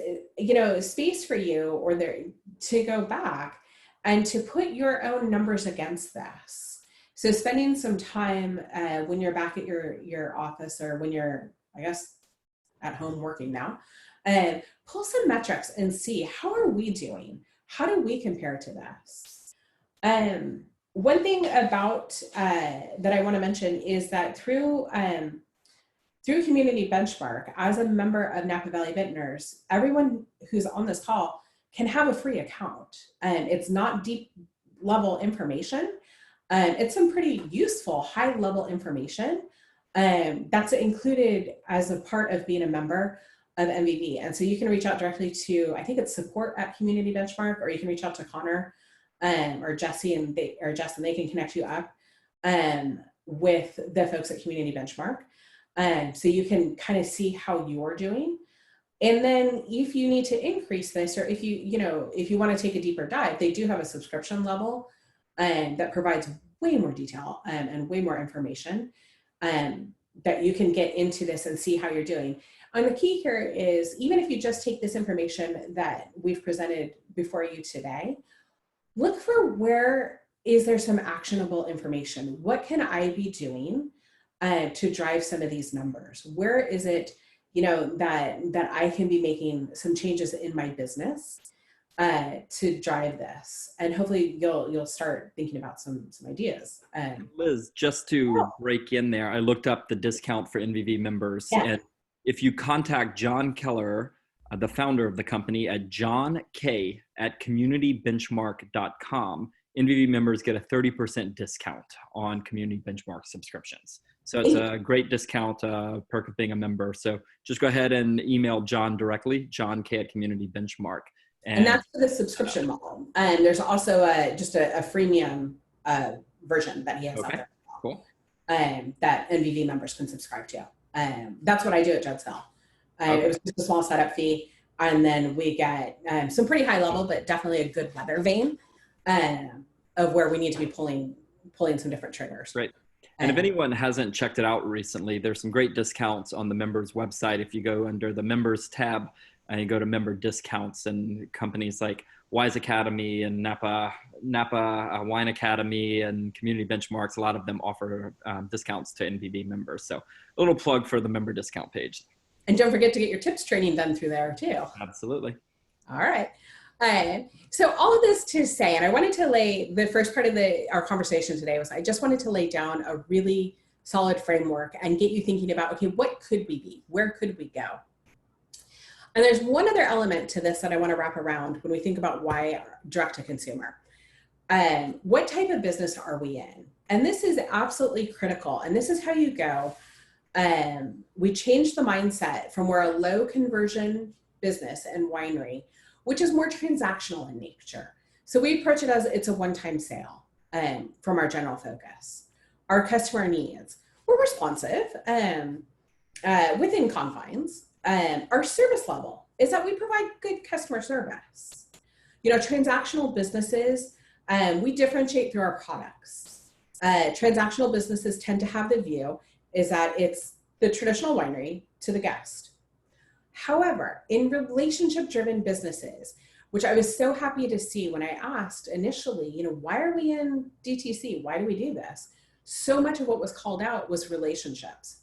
space for you or there to go back and to put your own numbers against this. So spending some time when you're back at your office, or when you're, I guess, at home working now, pull some metrics and see, how are we doing? How do we compare to this? One thing about that I want to mention is that through Community Benchmark, as a member of Napa Valley Vintners, everyone who's on this call can have a free account. It's not deep level information. It's some pretty useful high level information that's included as a part of being a member of MVV. And so you can reach out directly to, I think it's support@Community Benchmark, or you can reach out to Connor or Jesse, and they can connect you up with the folks at Community Benchmark. So you can kind of see how you're doing. And then if you need to increase this, or if you want to take a deeper dive, they do have a subscription level that provides way more detail and way more information that you can get into this and see how you're doing. And the key here is, even if you just take this information that we've presented before you today, look for where is there some actionable information. What can I be doing to drive some of these numbers? Where is it, that I can be making some changes in my business to drive this? And hopefully you'll start thinking about some ideas. Liz, just to break in there, I looked up the discount for NVV members. Yeah. And if you contact John Keller, the founder of the company, at johnk@communitybenchmark.com, NVV members get a 30% discount on Community Benchmark subscriptions. So it's a great discount perk of being a member. So just go ahead and email John directly, johnk@Community Benchmark. And that's for the subscription model. And there's also just a freemium version that he has out there. Cool. That NVV members can subscribe to. That's what I do at Judgeville. It was just a small setup fee. And then we get some pretty high level, but definitely a good weather vein of where we need to be pulling some different triggers. Right. And if anyone hasn't checked it out recently, there's some great discounts on the members website. If you go under the members tab and you go to member discounts, and companies like Wise Academy and Napa Wine Academy and Community Benchmarks, a lot of them offer discounts to NVV members. So a little plug for the member discount page. And don't forget to get your tips training done through there too. Absolutely. All right. So all of this to say, and I wanted to lay the first part of our conversation today was, I just wanted to lay down a really solid framework and get you thinking about, okay, what could we be? Where could we go? And there's one other element to this that I want to wrap around when we think about why direct to consumer. What type of business are we in? And this is absolutely critical. And this is how you go. We changed the mindset from we're a low conversion business and winery, which is more transactional in nature. So we approach it as it's a one-time sale from our general focus. Our customer needs, we're responsive within confines. Our service level is that we provide good customer service. Transactional businesses, we differentiate through our products. Transactional businesses tend to have the view is that it's the traditional winery to the guest. However, in relationship-driven businesses, which I was so happy to see when I asked initially, why are we in DTC? Why do we do this? So much of what was called out was relationships.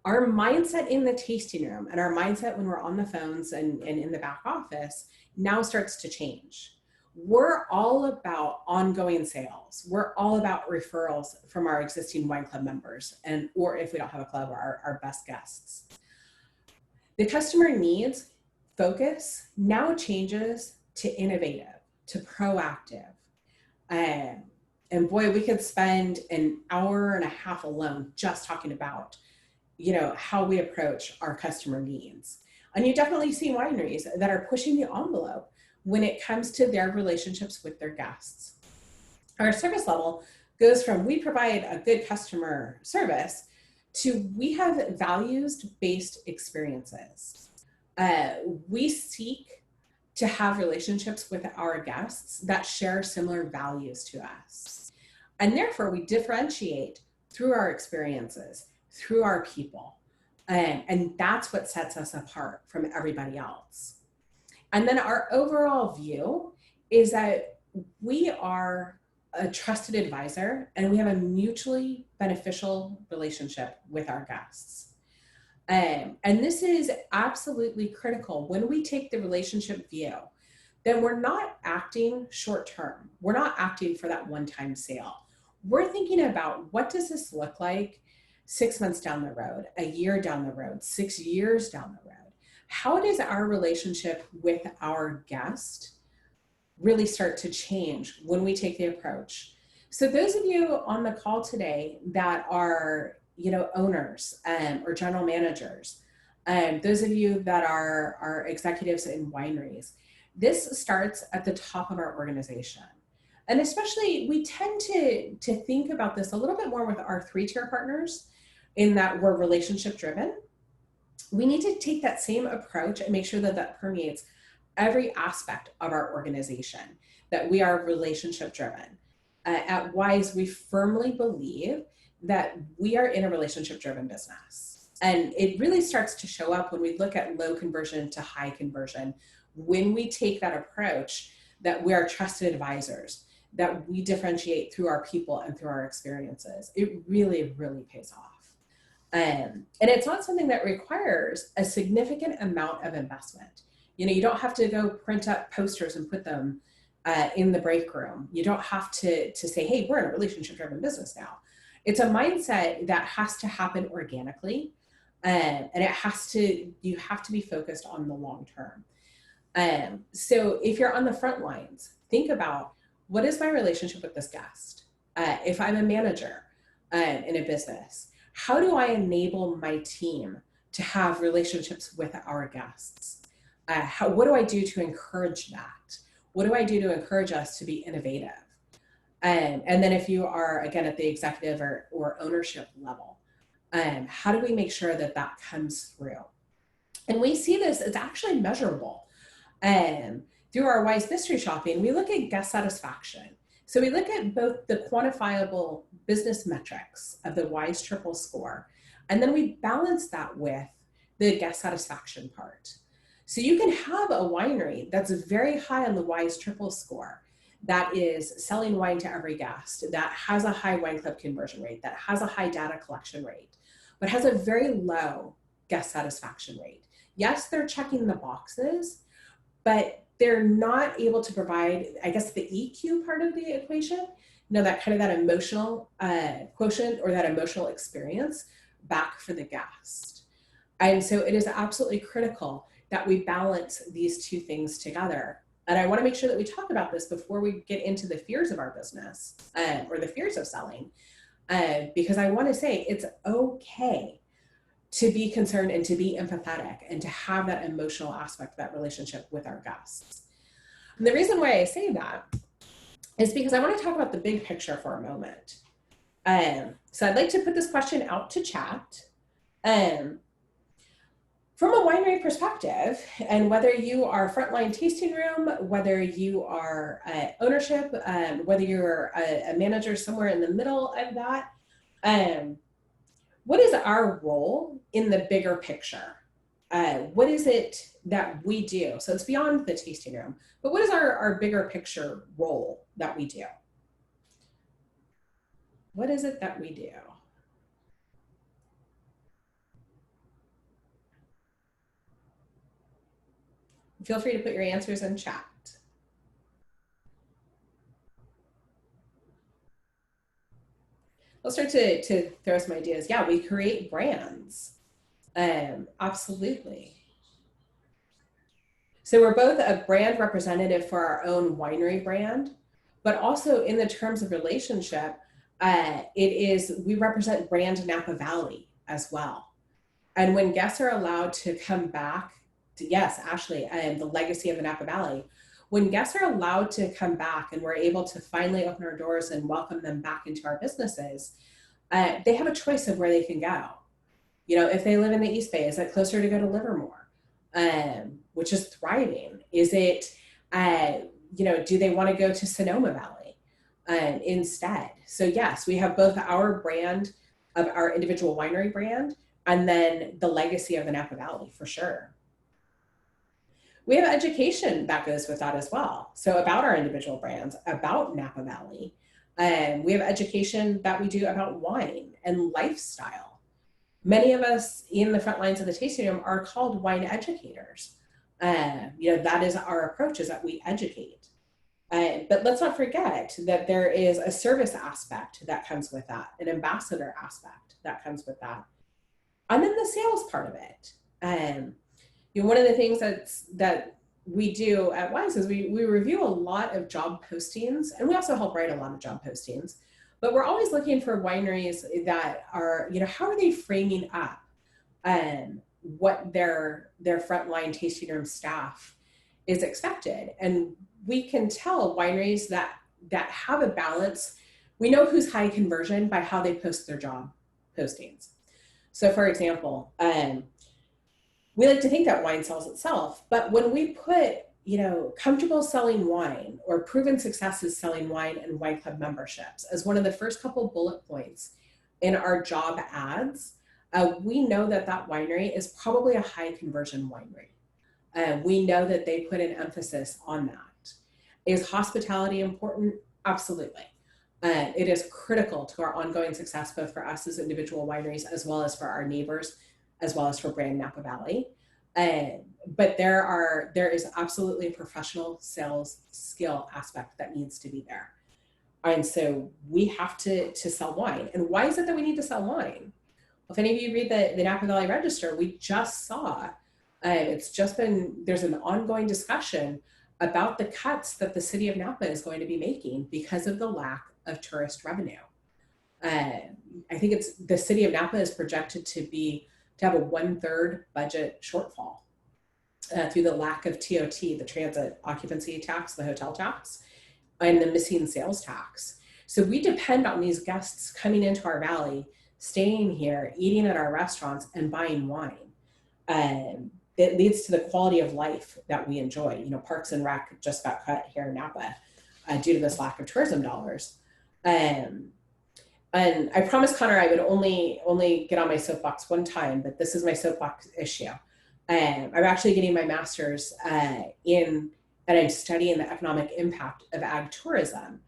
Our mindset in the tasting room and our mindset when we're on the phones and in the back office now starts to change. We're all about ongoing sales. We're all about referrals from our existing wine club members, and or if we don't have a club, our best guests. The customer needs focus now changes to innovative, to proactive. And boy, we could spend an hour and a half alone just talking about, how we approach our customer needs. And you definitely see wineries that are pushing the envelope when it comes to their relationships with their guests. Our service level goes from we provide a good customer service to we have values-based experiences. We seek to have relationships with our guests that share similar values to us. And therefore, we differentiate through our experiences, through our people. And that's what sets us apart from everybody else. And then our overall view is that we are a trusted advisor and we have a mutually beneficial relationship with our guests. And this is absolutely critical. When we take the relationship view, then we're not acting short term. We're not acting for that one-time sale. We're thinking about what does this look like 6 months down the road, a year down the road, 6 years down the road. How does our relationship with our guest really start to change when we take the approach? So those of you on the call today that are, owners or general managers, those of you that are executives in wineries, this starts at the top of our organization. And especially we tend to think about this a little bit more with our 3-tier partners in that we're relationship driven. We need to take that same approach and make sure that that permeates every aspect of our organization, that we are relationship driven. At Wise, we firmly believe that we are in a relationship driven business. And it really starts to show up when we look at low conversion to high conversion, when we take that approach that we are trusted advisors, that we differentiate through our people and through our experiences. It really, really pays off. And it's not something that requires a significant amount of investment. You don't have to go print up posters and put them in the break room. You don't have to say, hey, we're in a relationship-driven business now. It's a mindset that has to happen organically, and you have to be focused on the long term. So if you're on the front lines, think about, what is my relationship with this guest? If I'm a manager in a business, how do I enable my team to have relationships with our guests? What do I do to encourage that? What do I do to encourage us to be innovative? And then if you are, again, at the executive or ownership level, how do we make sure that that comes through? And we see this, it's actually measurable. Through our Wise Mystery Shopping, we look at guest satisfaction. So we look at both the quantifiable business metrics of the Wise Triple Score, and then we balance that with the guest satisfaction part. So you can have a winery that's very high on the Wise Triple Score, that is selling wine to every guest, that has a high wine club conversion rate, that has a high data collection rate, but has a very low guest satisfaction rate. Yes, they're checking the boxes, but they're not able to provide, I guess, the EQ part of the equation, that kind of that emotional quotient or that emotional experience back for the guest. And so it is absolutely critical that we balance these two things together. And I want to make sure that we talk about this before we get into the fears of our business or the fears of selling, because I want to say it's okay to be concerned and to be empathetic and to have that emotional aspect of that relationship with our guests. And the reason why I say that is because I want to talk about the big picture for a moment. So I'd like to put this question out to chat. From a winery perspective, and whether you are frontline tasting room, whether you are ownership, whether you're a manager somewhere in the middle of that, what is our role in the bigger picture? What is it that we do? So it's beyond the tasting room, but what is our bigger picture role that we do? What is it that we do? feel free to put your answers in chat. I'll start to throw some ideas. Yeah, we create brands. Absolutely. So we're both a brand representative for our own winery brand, but also in the terms of relationship, we represent brand Napa Valley as well. And when guests are allowed to come back, yes, Ashley, the legacy of the Napa Valley, when guests are allowed to come back and we're able to finally open our doors and welcome them back into our businesses, they have a choice of where they can go. You know, if they live in the East Bay, is it closer to go to Livermore, which is thriving? Is it, do they want to go to Sonoma Valley instead? So yes, we have both our brand of our individual winery brand and then the legacy of the Napa Valley for sure. We have education that goes with that as well. So about our individual brands, about Napa Valley, we have education that we do about wine and lifestyle. Many of us in the front lines of the tasting room are called wine educators. That is our approach, is that we educate. But let's not forget that there is a service aspect that comes with that, an ambassador aspect that comes with that. And then the sales part of it. One of the things that we do at Wise is we review a lot of job postings, and we also help write a lot of job postings. But we're always looking for wineries that are, how are they framing up what their frontline tasting room staff is expected. And we can tell wineries that have a balance. We know who's high conversion by how they post their job postings. So for example, we like to think that wine sells itself, but when we put, comfortable selling wine or proven successes selling wine and wine club memberships as one of the first couple bullet points in our job ads, we know that winery is probably a high conversion winery. We know that they put an emphasis on that. Is hospitality important? Absolutely. It is critical to our ongoing success, both for us as individual wineries, as well as for our neighbors, as well as for brand Napa Valley. But there is absolutely a professional sales skill aspect that needs to be there. And so we have to sell wine. And why is it that we need to sell wine? Well, if any of you read the Napa Valley Register, we just saw, there's an ongoing discussion about the cuts that the city of Napa is going to be making because of the lack of tourist revenue. I think the city of Napa is projected to have a 1/3 budget shortfall through the lack of TOT, the transit occupancy tax, the hotel tax, and the missing sales tax. So we depend on these guests coming into our valley, staying here, eating at our restaurants, and buying wine. It leads to the quality of life that we enjoy. Parks and Rec just got cut here in Napa due to this lack of tourism dollars. And I promised Connor I would only get on my soapbox one time, but this is my soapbox issue. I'm actually getting my master's and I'm studying the economic impact of ag tourism.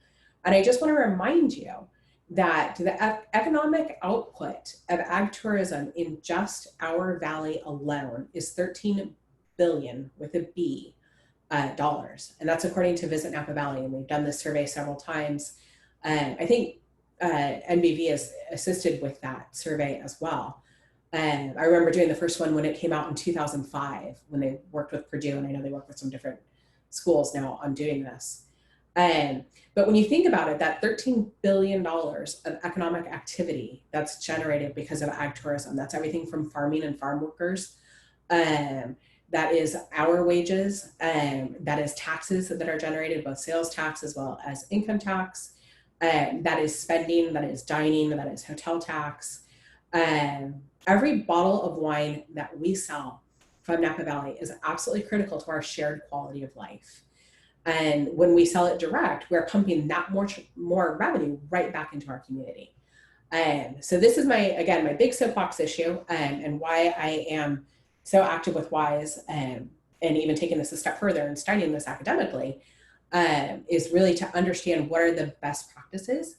And I just want to remind you that the economic output of ag tourism in just our valley alone is $13 billion with a B dollars. And that's according to Visit Napa Valley. And we've done this survey several times. I think NBV has assisted with that survey as well. I remember doing the first one when it came out in 2005, when they worked with Purdue, and I know they work with some different schools now on doing this. But when you think about it, that $13 billion of economic activity that's generated because of ag tourism, that's everything from farming and farm workers, that is our wages, that is taxes that are generated, both sales tax as well as income tax, that is spending, that is dining, that is hotel tax. Every bottle of wine that we sell from Napa Valley is absolutely critical to our shared quality of life. And when we sell it direct, we're pumping that more revenue right back into our community. So this is my big soapbox issue, and why I am so active with WISE, and even taking this a step further and studying this academically, is really to understand what are the best practices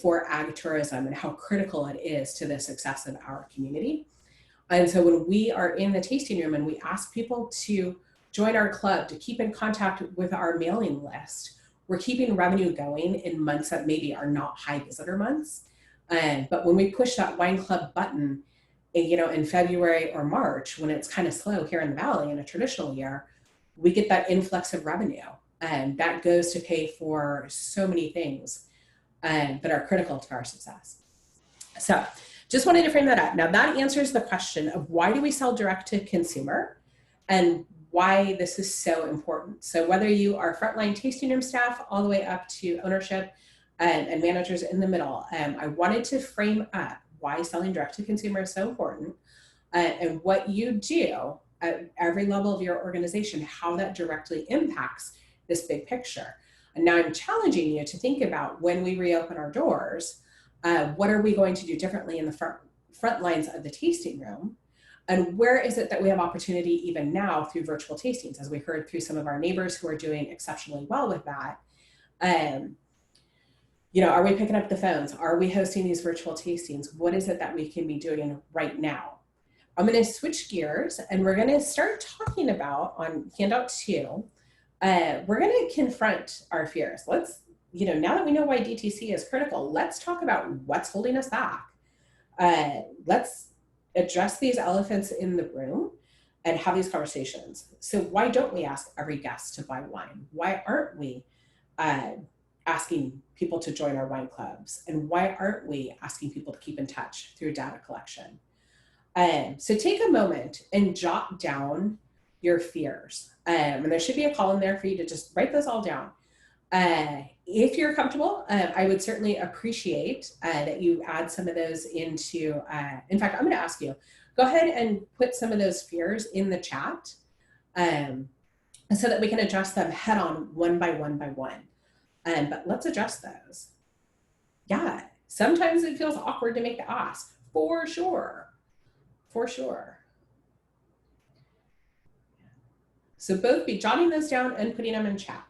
for ag tourism and how critical it is to the success of our community. And so when we are in the tasting room and we ask people to join our club, to keep in contact with our mailing list. We're keeping revenue going in months that maybe are not high visitor months. But when we push that wine club button, in February or March, when it's kind of slow here in the Valley in a traditional year, we get that influx of revenue. And that goes to pay for so many things that are critical to our success. So just wanted to frame that up. Now that answers the question of why do we sell direct to consumer and why this is so important. So whether you are frontline tasting room staff all the way up to ownership and managers in the middle, I wanted to frame up why selling direct to consumer is so important and what you do at every level of your organization, how that directly impacts this big picture. And now I'm challenging you to think about when we reopen our doors, what are we going to do differently in the front lines of the tasting room? And where is it that we have opportunity even now through virtual tastings, as we heard through some of our neighbors who are doing exceptionally well with that. Are we picking up the phones? Are we hosting these virtual tastings? What is it that we can be doing right now? I'm going to switch gears and we're going to start talking about on handout 2. We're going to confront our fears. Let's, now that we know why DTC is critical, let's talk about what's holding us back. Let's address these elephants in the room and have these conversations. So why don't we ask every guest to buy wine? Why aren't we asking people to join our wine clubs? And why aren't we asking people to keep in touch through data collection? So take a moment and jot down your fears. And there should be a column there for you to just write those all down. If you're comfortable, I would certainly appreciate that you add some of those into, in fact, I'm going to ask you, go ahead and put some of those fears in the chat so that we can address them head on one by one by one. But let's address those. Yeah, sometimes it feels awkward to make the ask, for sure. For sure. So both be jotting those down and putting them in chat.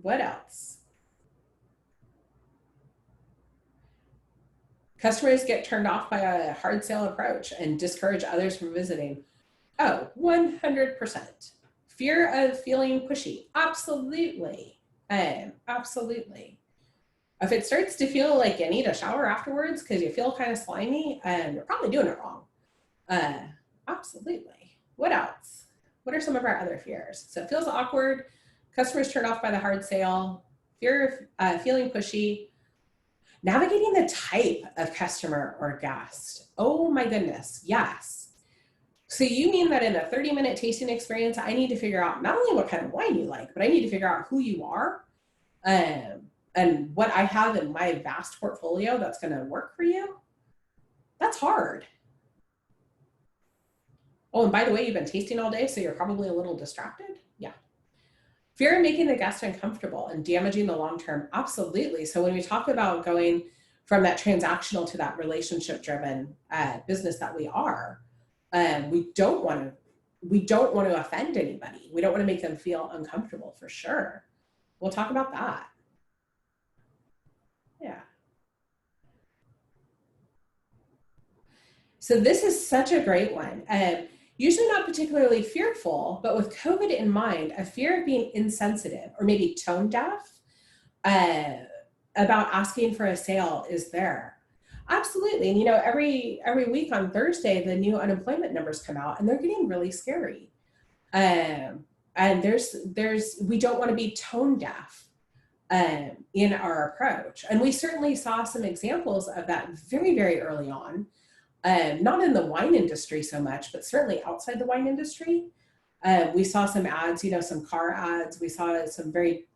What else? Customers get turned off by a hard sale approach and discourage others from visiting. Oh, 100%. Fear of feeling pushy. Absolutely. Absolutely. If it starts to feel like you need a shower afterwards because you feel kind of slimy, you're probably doing it wrong. Absolutely. What else? What are some of our other fears? So it feels awkward. Customers turned off by the hard sale. Fear of feeling pushy. Navigating the type of customer or guest. Oh my goodness, yes. So you mean that in a 30-minute tasting experience, I need to figure out not only what kind of wine you like, but I need to figure out who you are and what I have in my vast portfolio that's going to work for you? That's hard. Oh, and by the way, you've been tasting all day, so you're probably a little distracted? Yeah. Fear of making the guest uncomfortable and damaging the long term? Absolutely. So when we talk about going from that transactional to that relationship-driven business that we are, we don't want to offend anybody. We don't want to make them feel uncomfortable, for sure. We'll talk about that. Yeah. So this is such a great one. Usually not particularly fearful, but with COVID in mind, a fear of being insensitive or maybe tone deaf about asking for a sale is there. Absolutely. And every week on Thursday, the new unemployment numbers come out and they're getting really scary. And we don't want to be tone deaf in our approach. And we certainly saw some examples of that very, very early on. Not in the wine industry so much, but certainly outside the wine industry. We saw some ads, some car ads. We saw some very,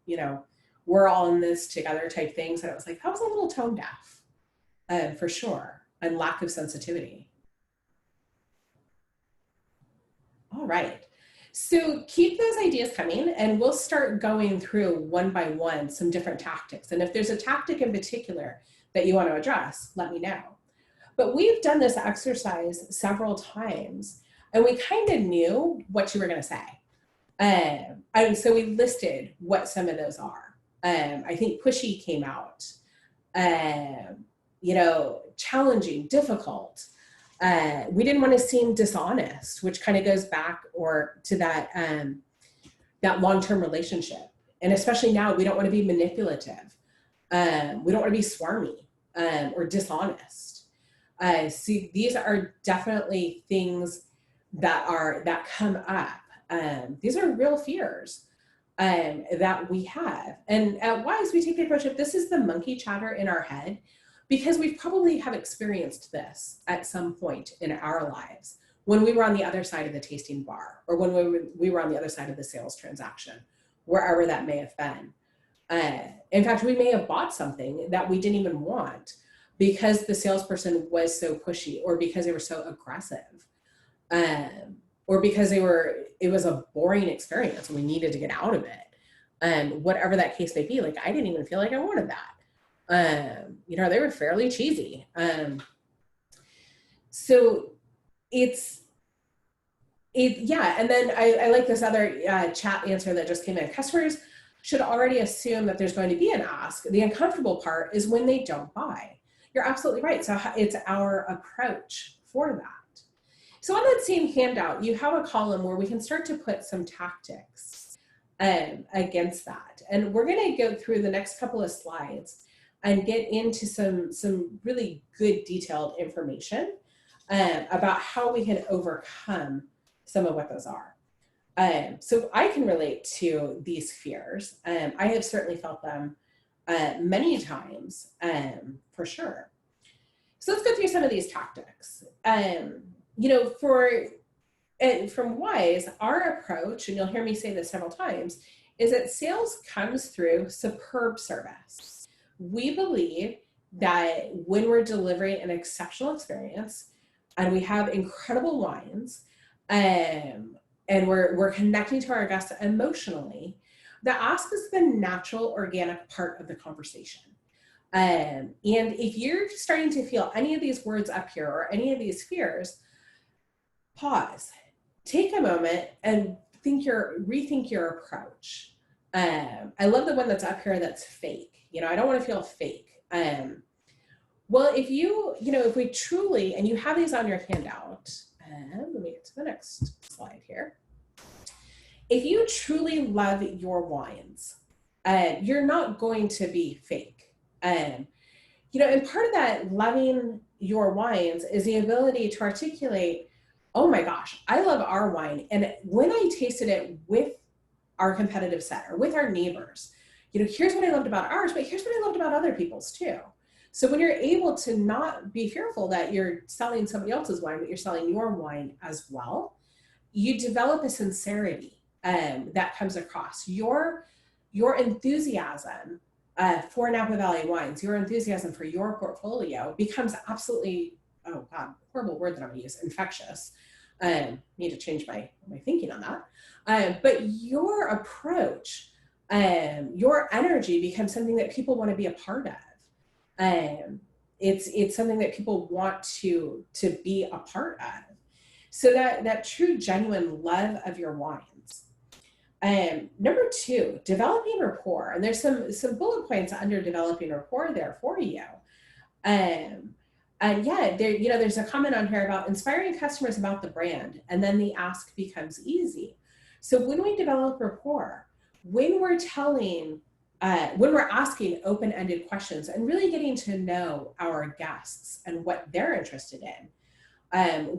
we're all in this together type things. And it was like, that was a little tone deaf, for sure, and lack of sensitivity. All right. So keep those ideas coming and we'll start going through one by one some different tactics. And if there's a tactic in particular that you want to address, let me know. But we've done this exercise several times and we kind of knew what you were going to say. And so we listed what some of those are. I think pushy came out. challenging, difficult. We didn't want to seem dishonest, which kind of goes back or to that long-term relationship. And especially now, we don't want to be manipulative. We don't want to be swarmy or dishonest. See, these are definitely things that come up. These are real fears that we have. And at Wise, we take the approach of this is the monkey chatter in our head, because we probably have experienced this at some point in our lives when we were on the other side of the tasting bar, or when we were on the other side of the sales transaction, wherever that may have been. In fact, we may have bought something that we didn't even want because the salesperson was so pushy, or because they were so aggressive, or because it was a boring experience and we needed to get out of it. Whatever that case may be, like I didn't even feel like I wanted that. They were fairly cheesy. So yeah. And then I like this other chat answer that just came in. Customers should already assume that there's going to be an ask. The uncomfortable part is when they don't buy. You're absolutely right. So it's our approach for that. So on that same handout, you have a column where we can start to put some tactics against that. And we're going to go through the next couple of slides and get into some really good detailed information about how we can overcome some of what those are. So I can relate to these fears. I have certainly felt them many times, for sure. So let's go through some of these tactics. From Wise, our approach, and you'll hear me say this several times, is that sales comes through superb service. We believe that when we're delivering an exceptional experience and we have incredible wines, and we're connecting to our guests emotionally, the ask is the natural, organic part of the conversation. And if you're starting to feel any of these words up here or any of these fears, pause, take a moment and rethink your approach. I love the one that's up here that's fake. I don't want to feel fake. Well, if we truly, and you have these on your handout, let me get to the next slide here. If you truly love your wines, you're not going to be fake. And part of that loving your wines is the ability to articulate, oh my gosh, I love our wine. And when I tasted it with our competitive set or with our neighbors, here's what I loved about ours, but here's what I loved about other people's too. So when you're able to not be fearful that you're selling somebody else's wine, but you're selling your wine as well, you develop a sincerity that comes across. Your enthusiasm for Napa Valley wines, your enthusiasm for your portfolio becomes absolutely, oh God, horrible word that I'm gonna use, infectious. Need to change my thinking on that. But your approach, your energy becomes something that people want to be a part of. It's something that people want to be a part of. So that true, genuine love of your wines. Number 2, developing rapport. And there's some bullet points under developing rapport there for you. And yeah, there's a comment on here about inspiring customers about the brand, and then the ask becomes easy. So when we develop rapport, when we're asking open-ended questions and really getting to know our guests and what they're interested in,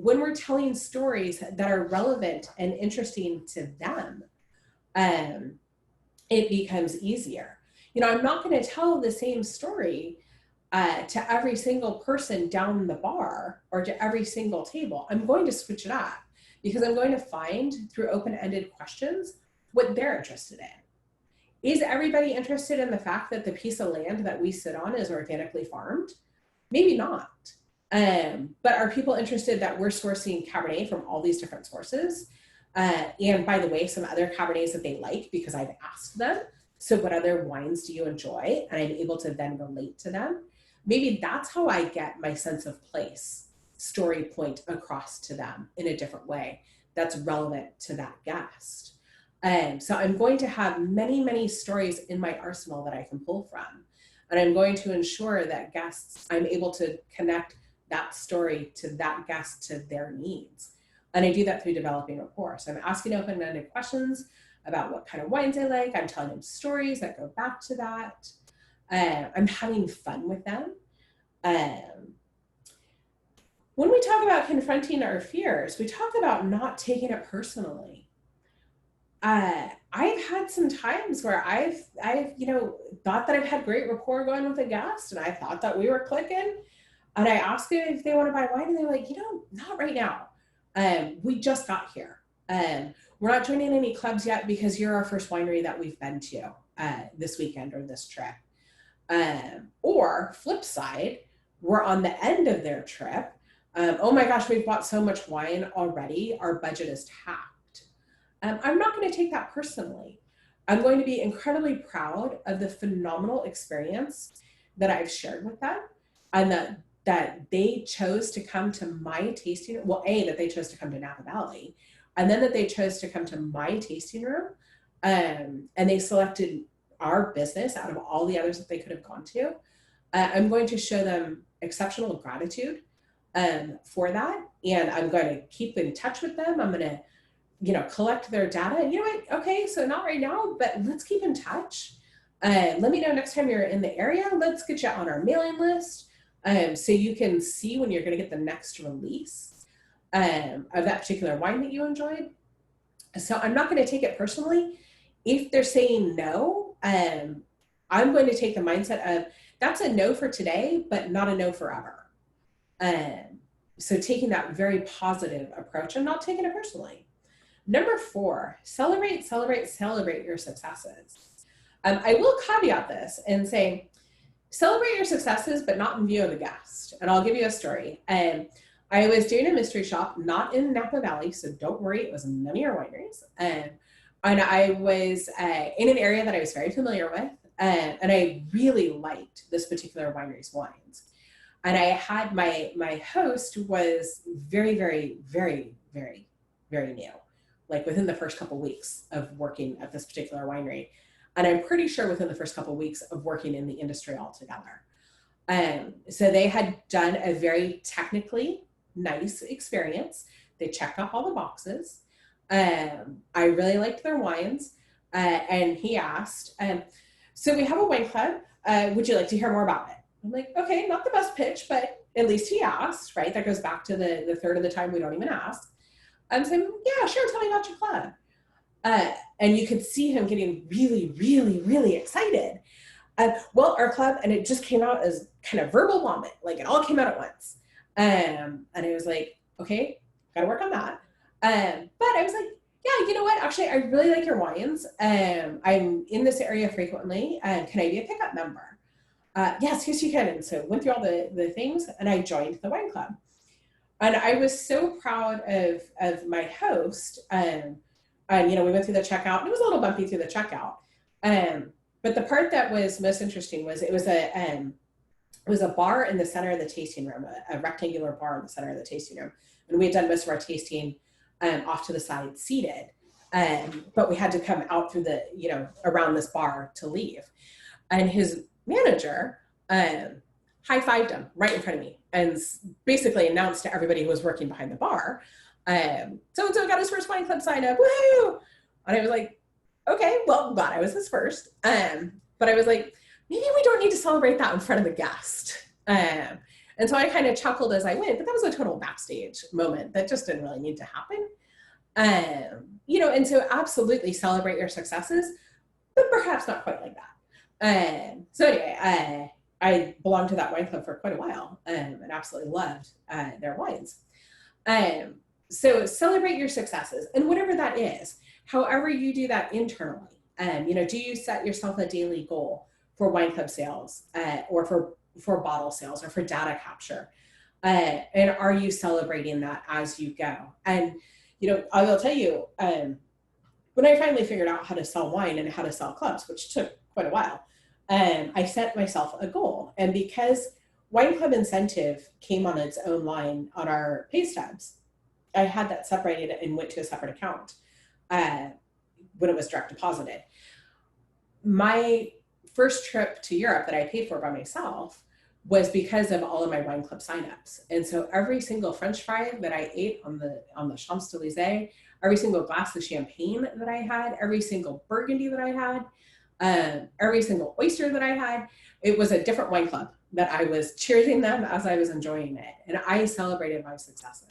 when we're telling stories that are relevant and interesting to them, it becomes easier. I'm not going to tell the same story to every single person down the bar or to every single table. I'm going to switch it up because I'm going to find through open-ended questions what they're interested in. Is everybody interested in the fact that the piece of land that we sit on is organically farmed? Maybe not. But are people interested that we're sourcing Cabernet from all these different sources? And by the way, some other Cabernets that they like because I've asked them. So what other wines do you enjoy? And I'm able to then relate to them. Maybe that's how I get my sense of place, story point across to them in a different way that's relevant to that guest. So I'm going to have many, many stories in my arsenal that I can pull from. And I'm going to ensure that guests, I'm able to connect that story to that guest, to their needs. And I do that through developing rapport. So I'm asking open-ended questions about what kind of wines I like. I'm telling them stories that go back to that. I'm having fun with them. When we talk about confronting our fears, we talk about not taking it personally. I've had some times where I've thought that I've had great rapport going with a guest, and I thought that we were clicking, and I asked them if they want to buy wine, and they're like, not right now. We just got here. We're not joining any clubs yet because you're our first winery that we've been to this weekend or this trip. Or flip side, we're on the end of their trip. Oh my gosh, we've bought so much wine already. Our budget is tapped. I'm not going to take that personally. I'm going to be incredibly proud of the phenomenal experience that I've shared with them, and that they chose to come to my tasting. Well, that they chose to come to Napa Valley, and then that they chose to come to my tasting room, and they selected our business out of all the others that they could have gone to. I'm going to show them exceptional gratitude for that, and I'm going to keep in touch with them. I'm going to collect their data. And okay, so not right now, but let's keep in touch. Let me know next time you're in the area. Let's get you on our mailing list so you can see when you're going to get the next release of that particular wine that you enjoyed. So I'm not going to take it personally. If they're saying no, I'm going to take the mindset of that's a no for today, but not a no forever. So taking that very positive approach and not taking it personally. Number 4, celebrate your successes. I will caveat this and say, celebrate your successes, but not in view of the guest. And I'll give you a story. I was doing a mystery shop, not in Napa Valley, so don't worry, it was none of your wineries. And I was in an area that I was very familiar with, and I really liked this particular winery's wines. And I had my host was very, very, very, very, very new, like within the first couple of weeks of working at this particular winery. And I'm pretty sure within the first couple of weeks of working in the industry altogether. So they had done a very technically nice experience. They checked off all the boxes. I really liked their wines. And he asked, so we have a wine club. Would you like to hear more about it? I'm like, okay, not the best pitch, but at least he asked, right? That goes back to the third of the time we don't even ask. I'm saying, yeah, sure, tell me about your club. And you could see him getting really, really, really excited. Well, our club, and it just came out as kind of verbal vomit, like it all came out at once. And I was like, okay, got to work on that. But I was like, yeah, you know what? Actually, I really like your wines. I'm in this area frequently. Can I be a pickup member? Yes, you can. And so went through all the things, and I joined the wine club. And I was so proud of my host. And we went through the checkout, and it was a little bumpy through the checkout. But the part that was most interesting was it was a bar in the center of the tasting room, a rectangular bar in the center of the tasting room. And we had done most of our tasting off to the side seated. But we had to come out through around this bar to leave. And his manager high-fived him right in front of me and basically announced to everybody who was working behind the bar, so-and-so got his first wine club sign up, woohoo! And I was like, okay, well, I'm glad I was his first. But I was like, maybe we don't need to celebrate that in front of the guest. And so I kind of chuckled as I went, but that was a total backstage moment that just didn't really need to happen. And so absolutely celebrate your successes, but perhaps not quite like that. So anyway, I belonged to that wine club for quite a while and absolutely loved their wines. So celebrate your successes, and whatever that is, however you do that internally. Do you set yourself a daily goal for wine club sales or for bottle sales or for data capture? And are you celebrating that as you go? And, I will tell you, when I finally figured out how to sell wine and how to sell clubs, which took quite a while, I set myself a goal. And because Wine Club Incentive came on its own line on our pay stubs, I had that separated and went to a separate account when it was direct deposited. My first trip to Europe that I paid for by myself was because of all of my wine club signups. And so every single French fry that I ate on the Champs-Élysées, every single glass of champagne that I had, every single Burgundy that I had, every single oyster that I had, it was a different wine club that I was cheering them as I was enjoying it. And I celebrated my successes.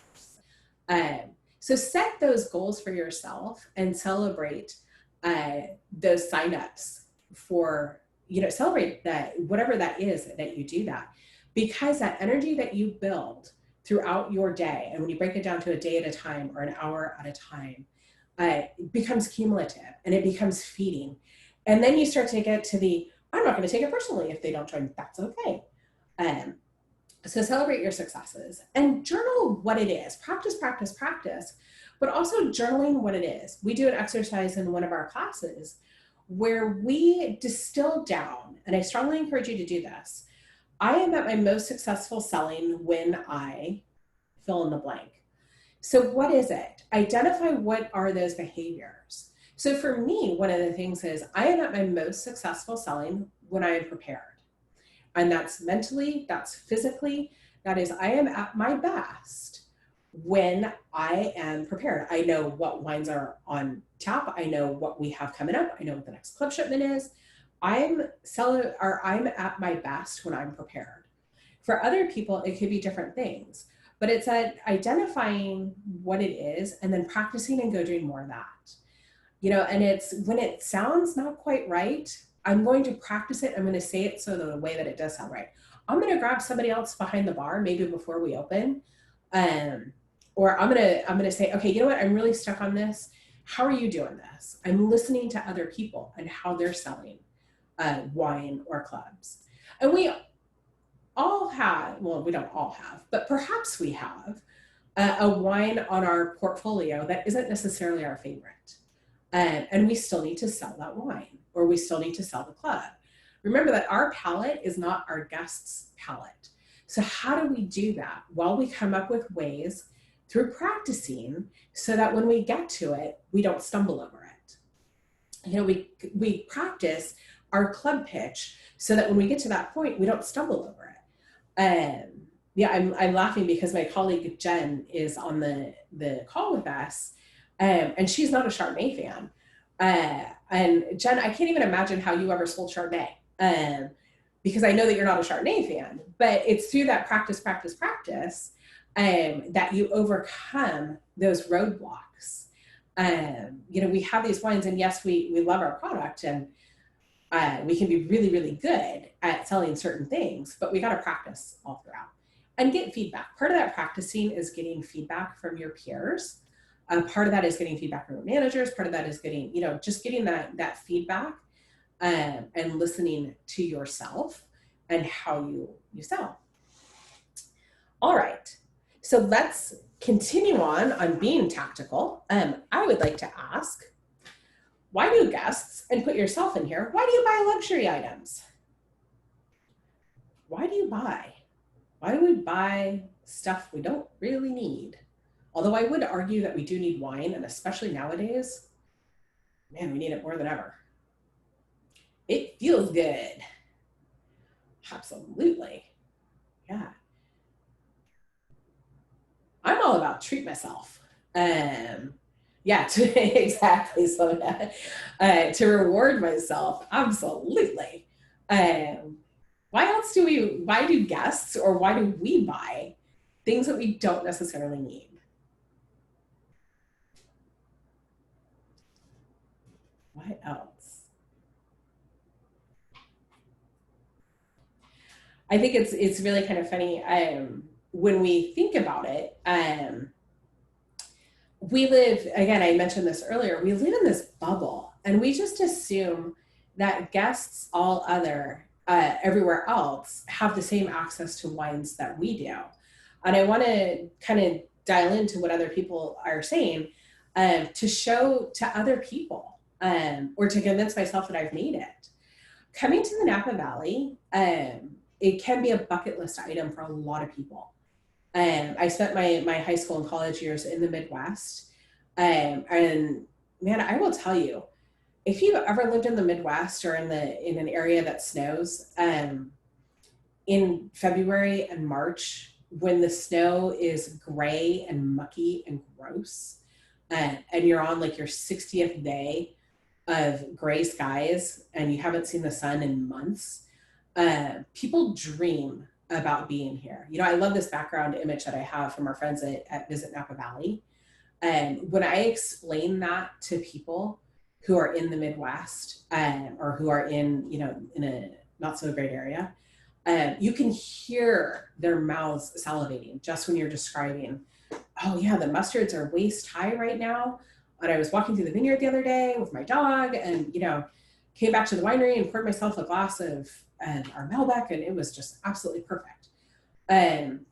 So set those goals for yourself and celebrate those signups for, celebrate that, whatever that is that you do that, because that energy that you build throughout your day, and when you break it down to a day at a time or an hour at a time, becomes cumulative and it becomes feeding. And then you start to get to the, I'm not going to take it personally if they don't join, that's okay. So celebrate your successes and journal what it is. Practice, practice, practice, but also journaling what it is. We do an exercise in one of our classes where we distill down, and I strongly encourage you to do this. I am at my most successful selling when I fill in the blank. So what is it? Identify what are those behaviors. So for me, one of the things is I am at my most successful selling when I am prepared. And that's mentally, that's physically, that is, I am at my best when I am prepared. I know what wines are on tap. I know what we have coming up. I know what the next club shipment is. I'm at my best when I'm prepared. For other people, it could be different things, but it's at identifying what it is and then practicing and go doing more of that. And it's when it sounds not quite right, I'm going to practice it. I'm going to say it so the way that it does sound right. I'm going to grab somebody else behind the bar, maybe before we open. Or I'm going to say, okay, you know what? I'm really stuck on this. How are you doing this? I'm listening to other people and how they're selling wine or clubs. And we all have, well, we don't all have, but perhaps we have a wine on our portfolio that isn't necessarily our favorite. And we still need to sell that wine, or we still need to sell the club. Remember that our palate is not our guest's palate. So how do we do that? Well, we come up with ways through practicing so that when we get to it, we don't stumble over it. We practice our club pitch so that when we get to that point, we don't stumble over it. I'm laughing because my colleague Jen is on the call with us. And she's not a Chardonnay fan. And Jen, I can't even imagine how you ever sold Chardonnay, because I know that you're not a Chardonnay fan, but it's through that practice, that you overcome those roadblocks. We have these wines, and yes, we love our product, and we can be really, really good at selling certain things, but we got to practice all throughout and get feedback. Part of that practicing is getting feedback from your peers. Part of that is getting feedback from managers. Part of that is getting, just getting that feedback and listening to yourself and how you sell. All right, so let's continue on being tactical. I would like to ask, why do guests, and put yourself in here, why do you buy luxury items? Why do you buy? Why do we buy stuff we don't really need? Although I would argue that we do need wine, and especially nowadays, man, we need it more than ever. It feels good. Absolutely. Yeah. I'm all about treat myself. Exactly. So to reward myself. Absolutely. Why do guests, or why do we buy things that we don't necessarily need? What else? I think it's really kind of funny. When we think about it, we live, again, I mentioned this earlier, we live in this bubble, and we just assume that guests everywhere else have the same access to wines that we do. And I want to kind of dial into what other people are saying to show to other people. Or to convince myself that I've made it. Coming to the Napa Valley, it can be a bucket list item for a lot of people. I spent my high school and college years in the Midwest. And man, I will tell you, if you've ever lived in the Midwest or in an area that snows, in February and March, when the snow is gray and mucky and gross, and you're on like your 60th day of gray skies and you haven't seen the sun in months, people dream about being here. You know, I love this background image that I have from our friends at Visit Napa Valley. And when I explain that to people who are in the Midwest, or who are in, you know, in a not so great area, you can hear their mouths salivating just when you're describing, oh yeah, the mustards are waist high right now. And I was walking through the vineyard the other day with my dog and, you know, came back to the winery and poured myself a glass of our Malbec, and it was just absolutely perfect.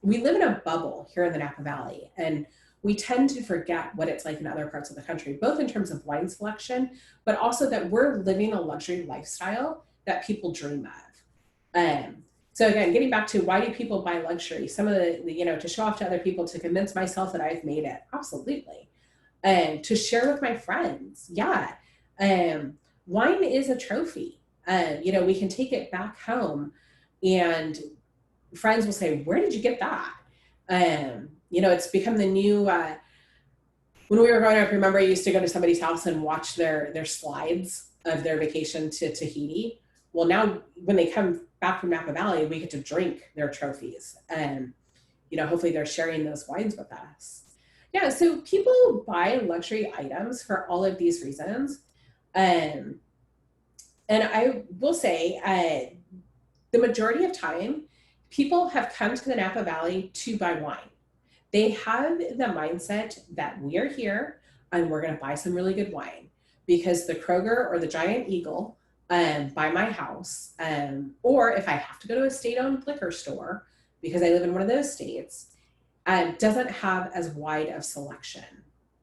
We live in a bubble here in the Napa Valley, and we tend to forget what it's like in other parts of the country, both in terms of wine selection, but also that we're living a luxury lifestyle that people dream of. So again, getting back to why do people buy luxury? Some of the, you know, to show off to other people, to convince myself that I've made it, absolutely. And to share with my friends, yeah. Wine is a trophy. You know, we can take it back home and friends will say, where did you get that? You know, it's become the new, when we were growing up, remember I used to go to somebody's house and watch their slides of their vacation to Tahiti. Well, now when they come back from Napa Valley, we get to drink their trophies. And, you know, hopefully they're sharing those wines with us. Yeah, so people buy luxury items for all of these reasons. And I will say, the majority of time, people have come to the Napa Valley to buy wine. They have the mindset that we are here and we're going to buy some really good wine because the Kroger or the Giant Eagle by my house, or if I have to go to a state-owned liquor store because I live in one of those states, doesn't have as wide of selection.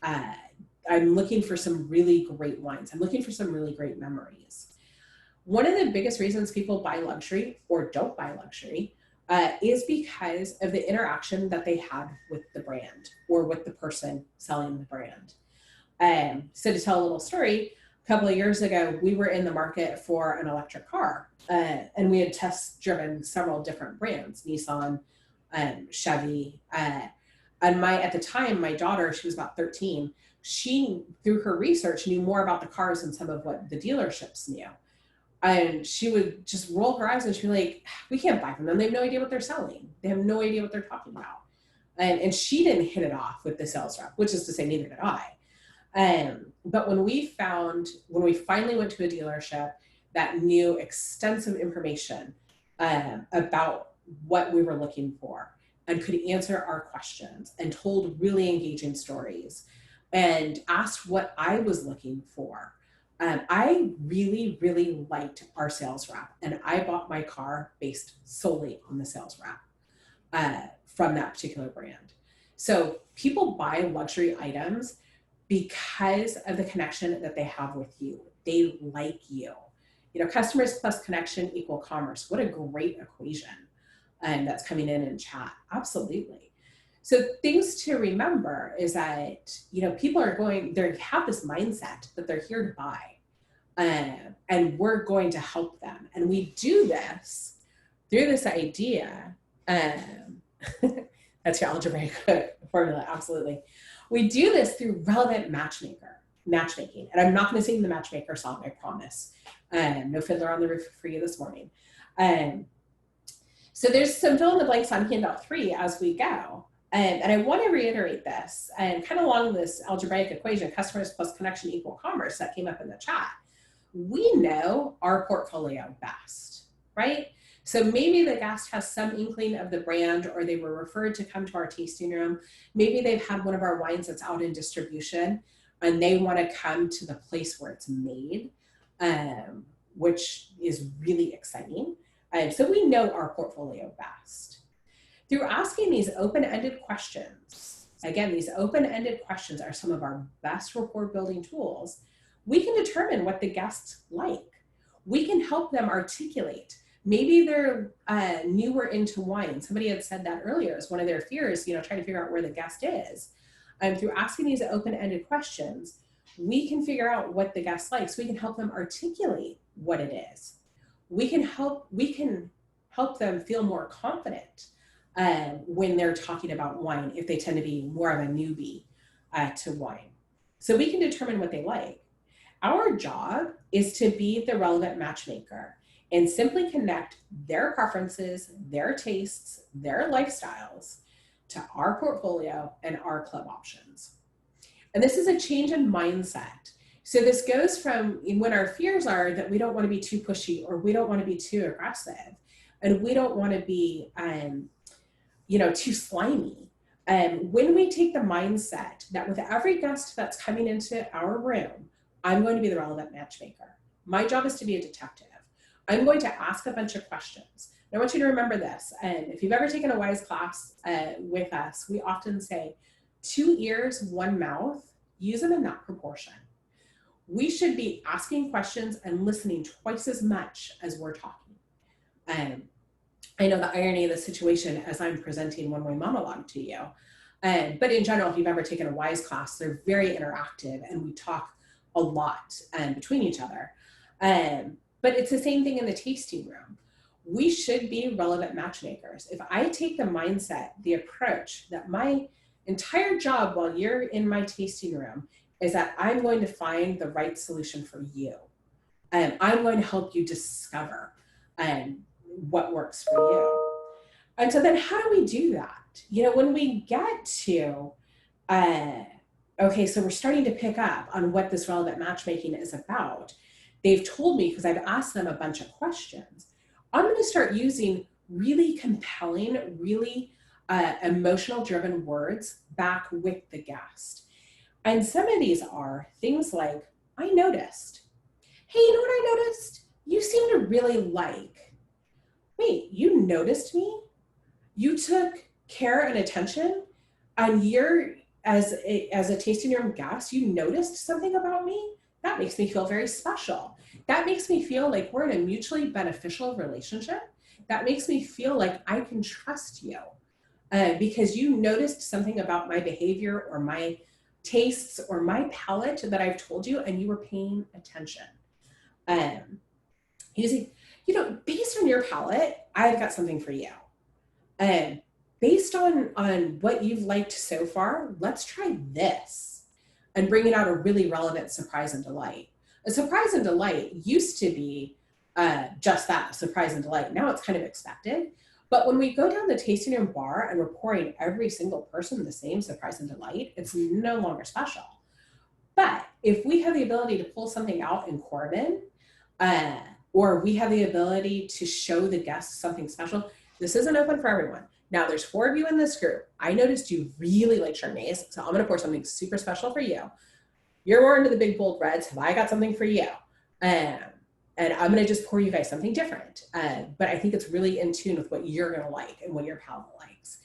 I'm looking for some really great wines. I'm looking for some really great memories. One of the biggest reasons people buy luxury or don't buy luxury is because of the interaction that they had with the brand or with the person selling the brand. So to tell a little story, a couple of years ago, we were in the market for an electric car, and we had test driven several different brands, Nissan, Chevy. And at the time, my daughter, she was about 13, she, through her research, knew more about the cars than some of what the dealerships knew. And she would just roll her eyes and she'd be like, we can't buy from them. They have no idea what they're selling. They have no idea what they're talking about. And she didn't hit it off with the sales rep, which is to say neither did I. But when we finally went to a dealership that knew extensive information about what we were looking for and could answer our questions and told really engaging stories and asked what I was looking for, I really, really liked our sales rep, and I bought my car based solely on the sales rep from that particular brand. So people buy luxury items because of the connection that they have with you. They like you. You know, customers plus connection equal commerce. What a great equation that's coming in chat. Absolutely. So things to remember is that, you know, people are they have this mindset that they're here to buy, and we're going to help them. And we do this through this idea. That's your algebraic formula, absolutely. We do this through relevant matchmaking. And I'm not going to sing the Matchmaker song, I promise. No Fiddler on the Roof for you this morning. So there's some fill in the blanks on handout 3 as we go. And I want to reiterate this, and kind of along this algebraic equation, customers plus connection equal commerce that came up in the chat. We know our portfolio best, right? So maybe the guest has some inkling of the brand, or they were referred to come to our tasting room. Maybe they've had one of our wines that's out in distribution and they want to come to the place where it's made, which is really exciting. So we know our portfolio best. Through asking these open-ended questions, again, these open-ended questions are some of our best rapport building tools. We can determine what the guests like. We can help them articulate. Maybe they're newer into wine. Somebody had said that earlier as one of their fears, you know, trying to figure out where the guest is. Through asking these open-ended questions, We can figure out what the guest likes. We can help them articulate what it is. We can help them feel more confident when they're talking about wine, if they tend to be more of a newbie to wine. So we can determine what they like. Our job is to be the relevant matchmaker and simply connect their preferences, their tastes, their lifestyles to our portfolio and our club options. And this is a change in mindset. So this goes from when our fears are that we don't want to be too pushy, or we don't want to be too aggressive, and we don't want to be too slimy. When we take the mindset that with every guest that's coming into our room, I'm going to be the relevant matchmaker. My job is to be a detective. I'm going to ask a bunch of questions. And I want you to remember this. And if you've ever taken a WISE class with us, we often say 2 ears, 1 mouth, use them in that proportion. We should be asking questions and listening twice as much as we're talking. I know the irony of the situation as I'm presenting one-way monologue to you. But in general, if you've ever taken a WISE class, they're very interactive and we talk a lot between each other. But it's the same thing in the tasting room. We should be relevant matchmakers. If I take the mindset, the approach that my entire job while you're in my tasting room is that I'm going to find the right solution for you. I'm going to help you discover what works for you. And so then how do we do that? When we get to, okay, so we're starting to pick up on what this relevant matchmaking is about. They've told me, because I've asked them a bunch of questions, I'm going to start using really compelling, really emotional driven words back with the guest. And some of these are things like, I noticed. Hey, you know what I noticed? You seem to really like. Wait, you noticed me? You took care and attention, and you're, as a tasting room guest, you noticed something about me? That makes me feel very special. That makes me feel like we're in a mutually beneficial relationship. That makes me feel like I can trust you because you noticed something about my behavior or my tastes or my palate that I've told you, and you were paying attention. Using, based on your palate, I've got something for you. Based on what you've liked so far, let's try this. And bringing out a really relevant surprise and delight. A surprise and delight used to be just that, a surprise and delight. Now it's kind of expected. But when we go down the tasting room bar and we're pouring every single person the same surprise and delight, it's no longer special. But if we have the ability to pull something out in Corbin, or we have the ability to show the guests something special, this isn't open for everyone. Now, there's 4 of you in this group. I noticed you really like Chardonnays, so I'm going to pour something super special for you. You're more into the big, bold reds. Have I got something for you? And I'm going to just pour you guys something different. But I think it's really in tune with what you're going to like and what your palate likes.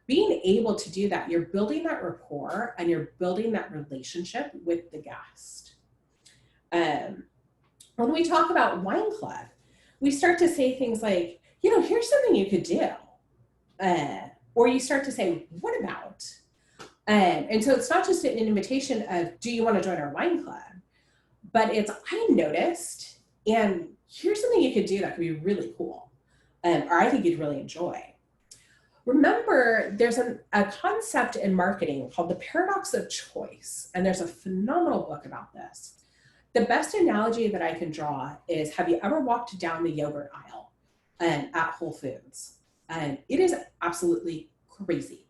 Being able to do that, you're building that rapport and you're building that relationship with the guest. When we talk about wine club, we start to say things like, here's something you could do. Or you start to say, what about? And so it's not just an invitation of, do you want to join our wine club? But it's, I noticed, and here's something you could do that could be really cool. Or I think you'd really enjoy. Remember, there's a concept in marketing called the paradox of choice. And there's a phenomenal book about this. The best analogy that I can draw is, have you ever walked down the yogurt aisle at Whole Foods? And it is absolutely crazy.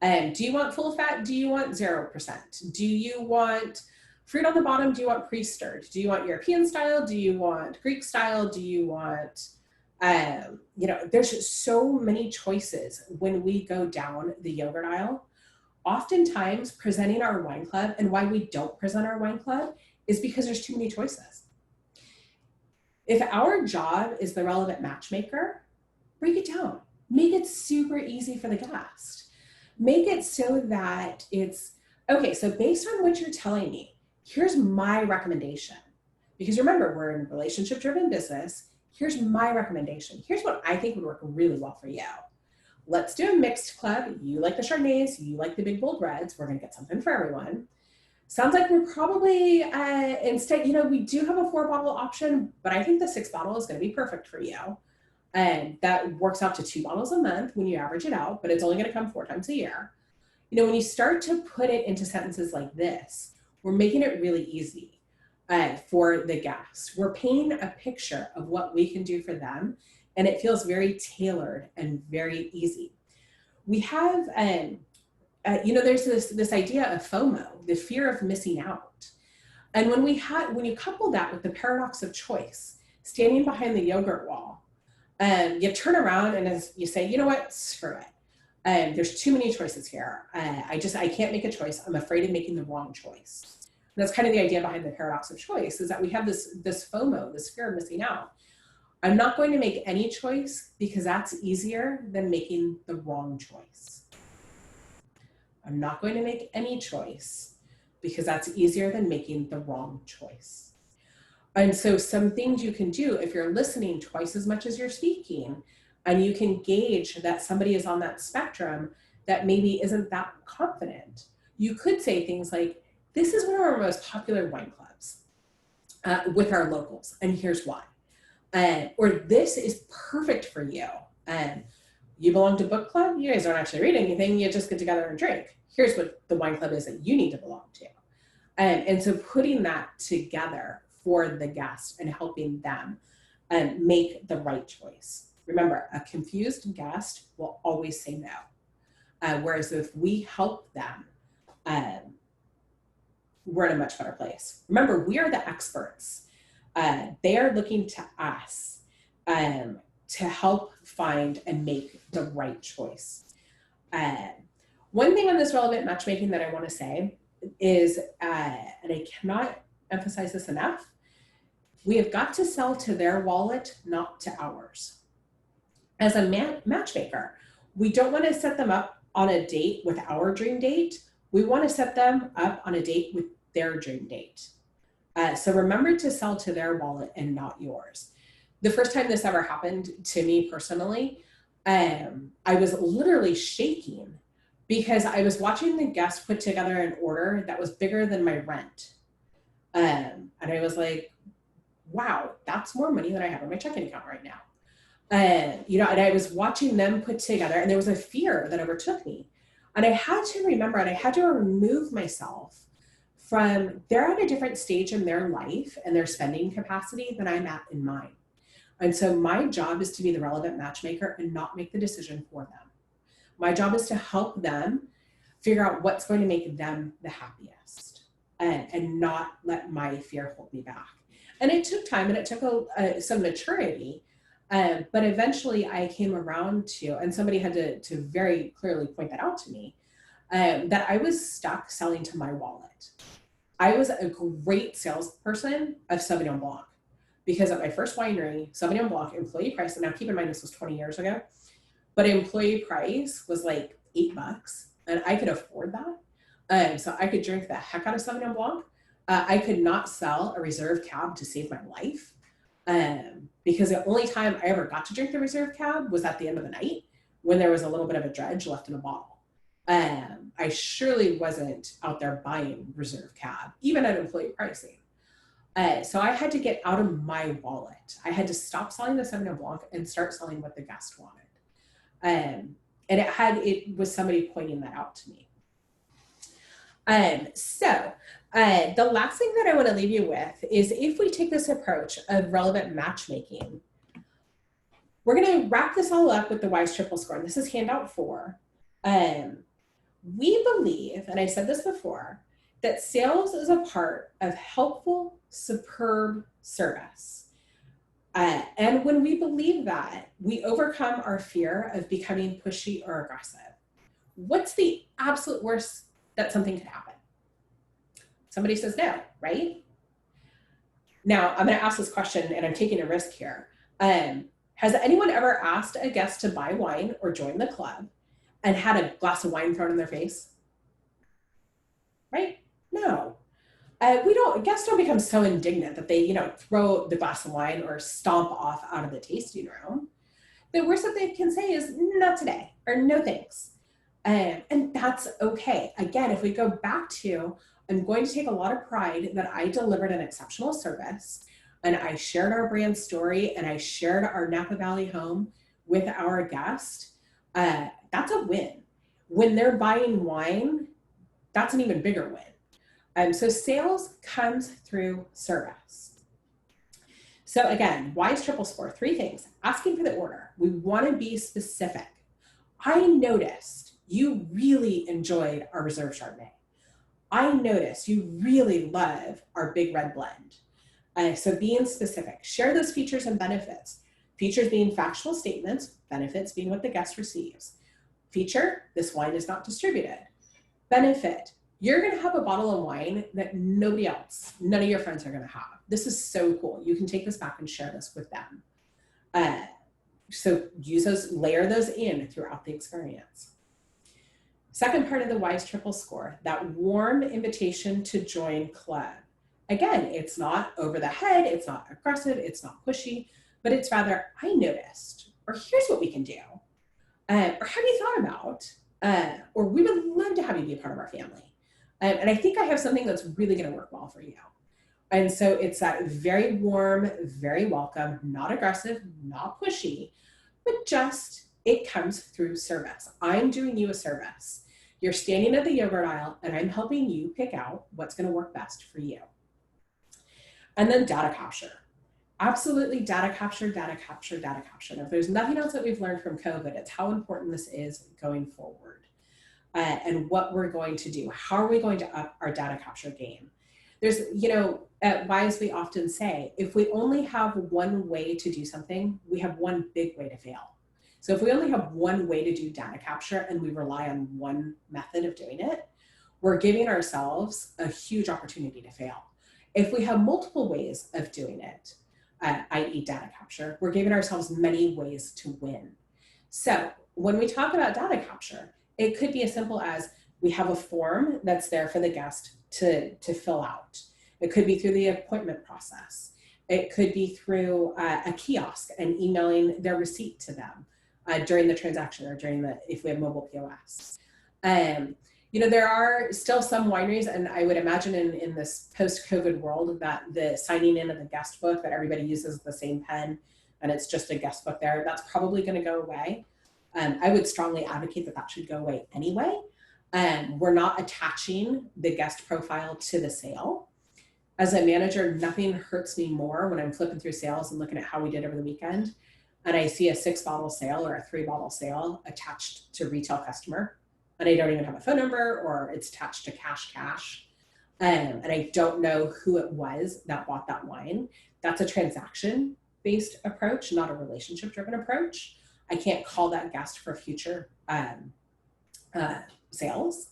Do you want full fat? Do you want 0%? Do you want fruit on the bottom? Do you want pre-stirred? Do you want European style? Do you want Greek style? Do you want, there's just so many choices when we go down the yogurt aisle. Oftentimes presenting our wine club, and why we don't present our wine club is because there's too many choices. If our job is the relevant matchmaker, break it down. Make it super easy for the guest. Make it so that it's, okay, so based on what you're telling me, here's my recommendation. Because remember, we're in a relationship-driven business. Here's my recommendation. Here's what I think would work really well for you. Let's do a mixed club. You like the Chardonnays, you like the big bold reds. We're gonna get something for everyone. Sounds like we're probably, instead, we do have a 4 bottle option, but I think the 6 bottle is going to be perfect for you. And that works out to 2 bottles a month when you average it out, but it's only going to come 4 times a year. When you start to put it into sentences like this, we're making it really easy for the guest. We're painting a picture of what we can do for them, and it feels very tailored and very easy. We have, there's this idea of FOMO, the fear of missing out. And when you couple that with the paradox of choice, standing behind the yogurt wall, you turn around and as you say, you know what, screw it. There's too many choices here. I can't make a choice. I'm afraid of making the wrong choice. And that's kind of the idea behind the paradox of choice, is that we have this FOMO, this fear of missing out. I'm not going to make any choice because that's easier than making the wrong choice. I'm not going to make any choice because that's easier than making the wrong choice. And so some things you can do if you're listening twice as much as you're speaking, and you can gauge that somebody is on that spectrum that maybe isn't that confident. You could say things like, this is one of our most popular wine clubs with our locals, and here's why. Or this is perfect for you. You belong to book club, you guys don't actually read anything, you just get together and drink. Here's what the wine club is that you need to belong to. And so putting that together for the guest and helping them make the right choice. Remember, a confused guest will always say no. Whereas if we help them, we're in a much better place. Remember, we are the experts. They are looking to us to help find and make the right choice. One thing on this relevant matchmaking that I want to say is, and I cannot emphasize this enough, we have got to sell to their wallet, not to ours. As a matchmaker, we don't want to set them up on a date with our dream date. We want to set them up on a date with their dream date. So remember to sell to their wallet and not yours. The first time this ever happened to me personally, I was literally shaking because I was watching the guest put together an order that was bigger than my rent. And I was like, wow, that's more money than I have in my checking account right now. And I was watching them put together, and there was a fear that overtook me. And I had to remember, and I had to remove myself from, they're at a different stage in their life and their spending capacity than I'm at in mine. And so my job is to be the relevant matchmaker and not make the decision for them. My job is to help them figure out what's going to make them the happiest and not let my fear hold me back. And it took time and it took some maturity. But eventually I came around to, and somebody had to very clearly point that out to me, that I was stuck selling to my wallet. I was a great salesperson of Sauvignon Blanc because at my first winery, Sauvignon Blanc employee price, and now keep in mind this was 20 years ago, but employee price was like $8 and I could afford that. So I could drink the heck out of Sauvignon Blanc. I could not sell a reserve cab to save my life. Because the only time I ever got to drink the reserve cab was at the end of the night when there was a little bit of a dredge left in a bottle. I surely wasn't out there buying reserve cab, even at employee pricing. So I had to get out of my wallet. I had to stop selling the Sauvignon Blanc and start selling what the guest wanted. And it was somebody pointing that out to me. So the last thing that I want to leave you with is if we take this approach of relevant matchmaking, we're going to wrap this all up with the WISE triple score. And this is handout 4. We believe, and I said this before, that sales is a part of helpful, superb service. And when we believe that, we overcome our fear of becoming pushy or aggressive. What's the absolute worst that something could happen? Somebody says no, right? Now, I'm going to ask this question, and I'm taking a risk here. Has anyone ever asked a guest to buy wine or join the club and had a glass of wine thrown in their face? Right? No. Guests don't become so indignant that they, throw the glass of wine or stomp off out of the tasting room. The worst that they can say is, not today, or no thanks. And that's okay. Again, if we go back to, I'm going to take a lot of pride that I delivered an exceptional service and I shared our brand story and I shared our Napa Valley home with our guest. That's a win. When they're buying wine, that's an even bigger win. So sales comes through service. So again, wise triple score, three things. Asking for the order. We want to be specific. I noticed you really enjoyed our Reserve Chardonnay. I noticed you really love our Big Red Blend. So being specific, share those features and benefits. Features being factual statements, benefits being what the guest receives. Feature, this wine is not distributed. Benefit, you're going to have a bottle of wine that nobody else, none of your friends are going to have. This is so cool. You can take this back and share this with them. So use those, layer those in throughout the experience. Second part of the WISE triple score, that warm invitation to join club. Again, it's not over the head, it's not aggressive, it's not pushy, but it's rather, I noticed, or here's what we can do, or have you thought about, or we would love to have you be a part of our family. And I think I have something that's really going to work well for you. And so it's that very warm, very welcome, not aggressive, not pushy, but just it comes through service. I'm doing you a service. You're standing at the yogurt aisle and I'm helping you pick out what's going to work best for you. And then data capture. Absolutely data capture, data capture, data capture. And if there's nothing else that we've learned from COVID, it's how important this is going forward and what we're going to do. How are we going to up our data capture game? There's, at WISE, we often say, if we only have one way to do something, we have one big way to fail. So if we only have one way to do data capture and we rely on one method of doing it, we're giving ourselves a huge opportunity to fail. If we have multiple ways of doing it, i.e. data capture, we're giving ourselves many ways to win. So when we talk about data capture, it could be as simple as we have a form that's there for the guest to fill out. It could be through the appointment process. It could be through a kiosk and emailing their receipt to them during the transaction or if we have mobile POS. There are still some wineries, and I would imagine in this post-COVID world that the signing in of the guest book, that everybody uses the same pen and it's just a guest book there, that's probably going to go away. I would strongly advocate that should go away anyway. We're not attaching the guest profile to the sale. As a manager, nothing hurts me more when I'm flipping through sales and looking at how we did over the weekend, and I see a 6-bottle sale or a 3-bottle sale attached to retail customer, and I don't even have a phone number, or it's attached to cash, and I don't know who it was that bought that wine. That's a transaction-based approach, not a relationship-driven approach. I can't call that guest for future sales.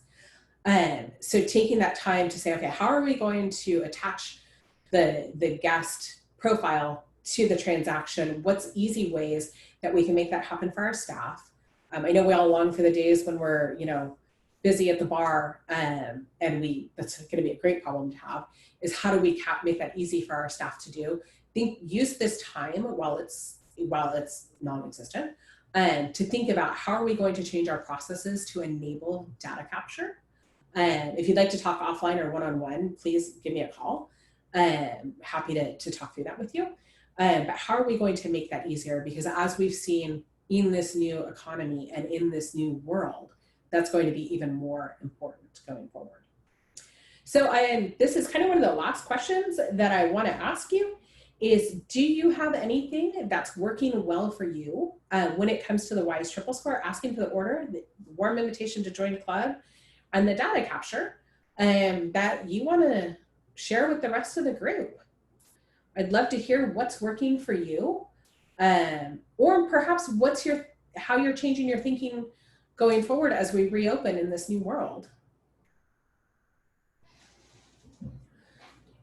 So taking that time to say, okay, how are we going to attach the guest profile to the transaction? What's easy ways that we can make that happen for our staff? I know we all long for the days when we're, busy at the bar, and that's going to be a great problem to have, is how do we make that easy for our staff to do? Use this time while it's non-existent, to think about how are we going to change our processes to enable data capture. If you'd like to talk offline or one-on-one, please give me a call. Happy to talk through that with you. But how are we going to make that easier? Because as we've seen in this new economy and in this new world, that's going to be even more important going forward. So this is kind of one of the last questions that I want to ask you is, do you have anything that's working well for you when it comes to the WISE triple score, asking for the order, the warm invitation to join the club, and the data capture that you want to share with the rest of the group? I'd love to hear what's working for you, or perhaps how you're changing your thinking going forward as we reopen in this new world.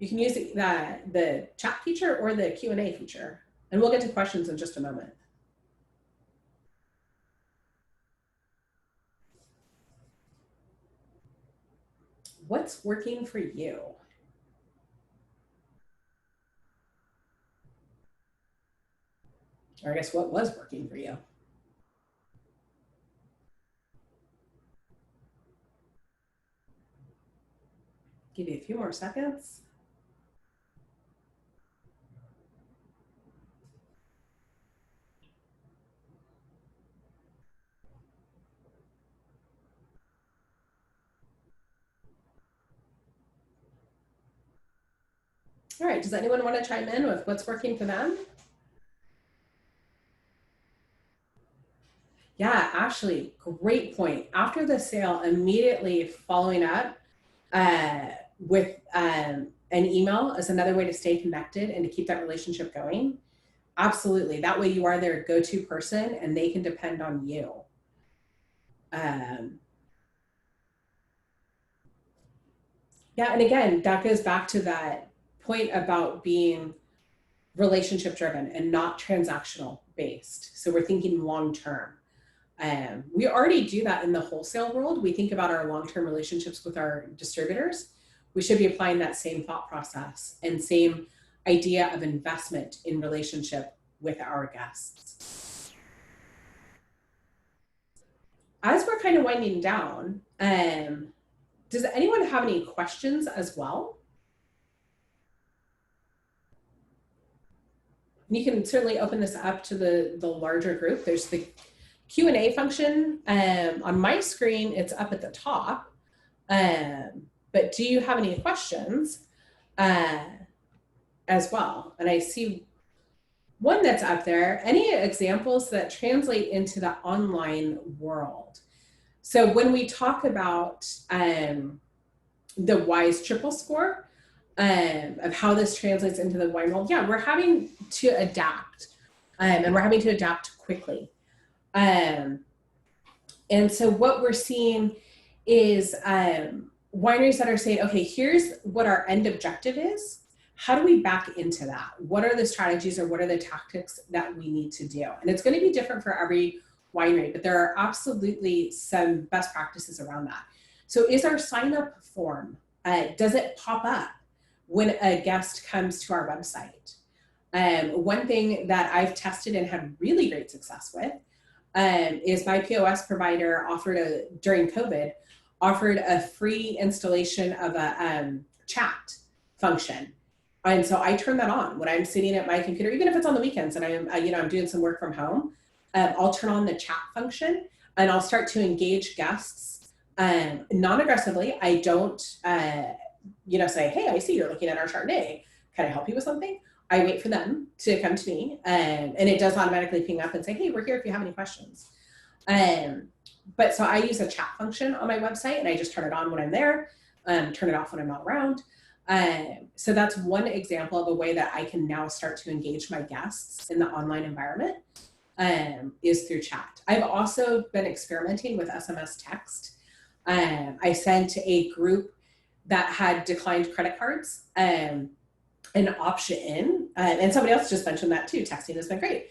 You can use the chat feature or the Q&A feature, and we'll get to questions in just a moment. What's working for you? Or I guess what was working for you? Give you a few more seconds. All right, does anyone want to chime in with what's working for them? Yeah, Ashley, great point. After the sale, immediately following up with an email is another way to stay connected and to keep that relationship going. Absolutely. That way you are their go-to person and they can depend on you. Yeah, and again, that goes back to that point about being relationship driven and not transactional based. So we're thinking long term. We already do that in the wholesale world. We think about our long-term relationships with our distributors. We should be applying that same thought process and same idea of investment in relationship with our guests. As we're kind of winding down, does anyone have any questions as well? And you can certainly open this up to the larger group. There's the Q&A function. On my screen, it's up at the top. But do you have any questions as well? And I see one that's up there. Any examples that translate into the online world? So when we talk about the WISE triple score, of how this translates into the wine world, yeah, we're having to adapt, and we're having to adapt quickly. And so what we're seeing is wineries that are saying, okay, here's what our end objective is. How do we back into that? What are the strategies or what are the tactics that we need to do? And it's going to be different for every winery, but there are absolutely some best practices around that. So is our sign up form, does it pop up when a guest comes to our website? One thing that I've tested and had really great success with is my POS provider during COVID, offered a free installation of a chat function. And so I turn that on when I'm sitting at my computer, even if it's on the weekends and I'm doing some work from home. I'll turn on the chat function and I'll start to engage guests non-aggressively. I don't, say, hey, I see you're looking at our Chardonnay. Can I help you with something? I wait for them to come to me, and it does automatically ping up and say, hey, we're here if you have any questions. But so I use a chat function on my website, and I just turn it on when I'm there, turn it off when I'm not around. So that's one example of a way that I can now start to engage my guests in the online environment, is through chat. I've also been experimenting with SMS text. I sent a group that had declined credit cards an option in, and somebody else just mentioned that too. Texting has been great.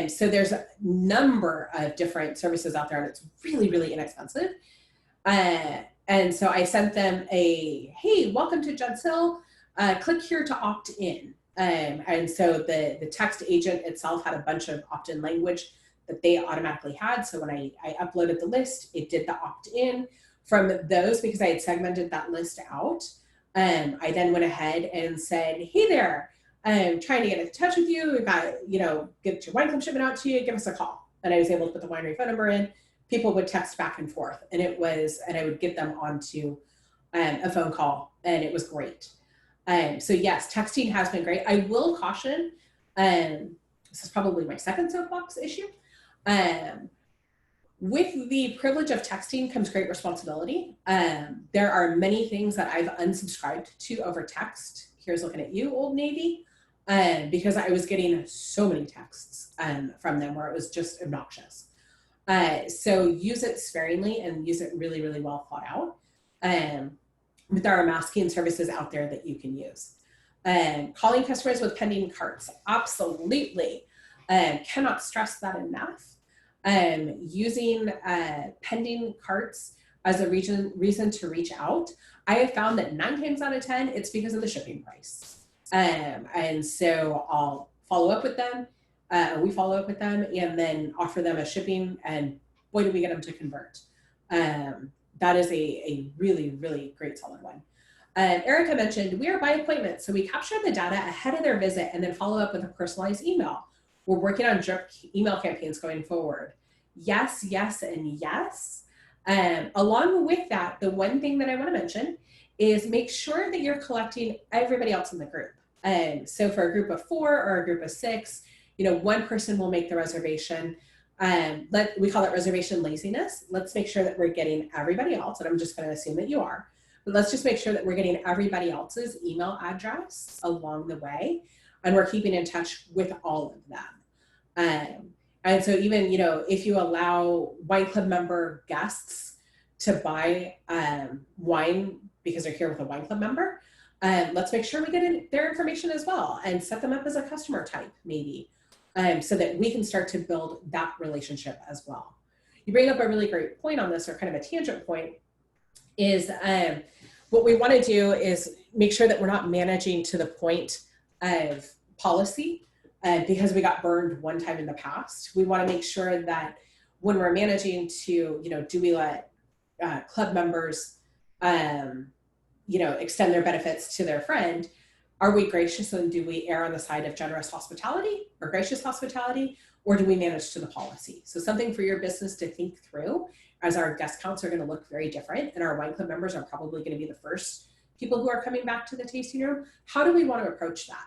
So there's a number of different services out there, and it's really, really inexpensive. And so I sent them hey, welcome to Judd's Hill. Click here to opt in. And so the text agent itself had a bunch of opt-in language that they automatically had. So when I uploaded the list, it did the opt-in from those, because I had segmented that list out. I then went ahead and said, hey there, I'm trying to get in touch with you. We've got, get your wine club shipment out to you, give us a call. And I was able to put the winery phone number in. People would text back and forth, and I would get them onto a phone call, and it was great. So yes, texting has been great. I will caution, this is probably my second soapbox issue. With the privilege of texting comes great responsibility. There are many things that I've unsubscribed to over text. Here's looking at you, Old Navy, because I was getting so many texts from them where it was just obnoxious. So use it sparingly and use it really, really well thought out. But there are masking services out there that you can use. Calling customers with pending carts, absolutely. Cannot stress that enough. Using pending carts as a reason to reach out. I have found that 9 times out of 10, it's because of the shipping price. And so I'll follow up with them. We follow up with them and then offer them a shipping, and boy, do we get them to convert. That is a really, really great solid one. Erica mentioned we are by appointment, so we capture the data ahead of their visit and then follow up with a personalized email. We're working on drip email campaigns going forward. Yes, yes, and yes. Along with that, the one thing that I want to mention is make sure that you're collecting everybody else in the group. So for a group of 4 or a group of 6, one person will make the reservation. We call it reservation laziness. Let's make sure that we're getting everybody else, and I'm just going to assume that you are. But let's just make sure that we're getting everybody else's email address along the way, and we're keeping in touch with all of them. And so even, if you allow wine club member guests to buy wine because they're here with a wine club member, let's make sure we get their information as well and set them up as a customer type maybe, so that we can start to build that relationship as well. You bring up a really great point on this, or kind of a tangent point, is what we want to do is make sure that we're not managing to the point of policy, because we got burned one time in the past. We want to make sure that when we're managing to, do we let club members, extend their benefits to their friend? Are we gracious, and do we err on the side of generous hospitality or gracious hospitality, or do we manage to the policy? So something for your business to think through, as our guest counts are going to look very different, and our wine club members are probably going to be the first people who are coming back to the tasting room. How do we want to approach that?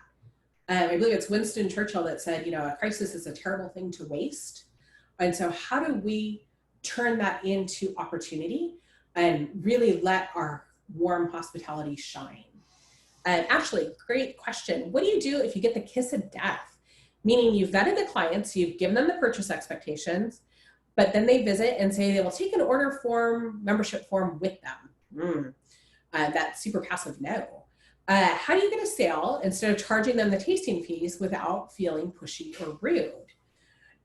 I believe it's Winston Churchill that said, a crisis is a terrible thing to waste. And so how do we turn that into opportunity and really let our warm hospitality shine? Actually, great question. What do you do if you get the kiss of death? Meaning you've vetted the clients, you've given them the purchase expectations, but then they visit and say they will take an order form, membership form with them. That's super passive no. How do you get a sale instead of charging them the tasting fees without feeling pushy or rude?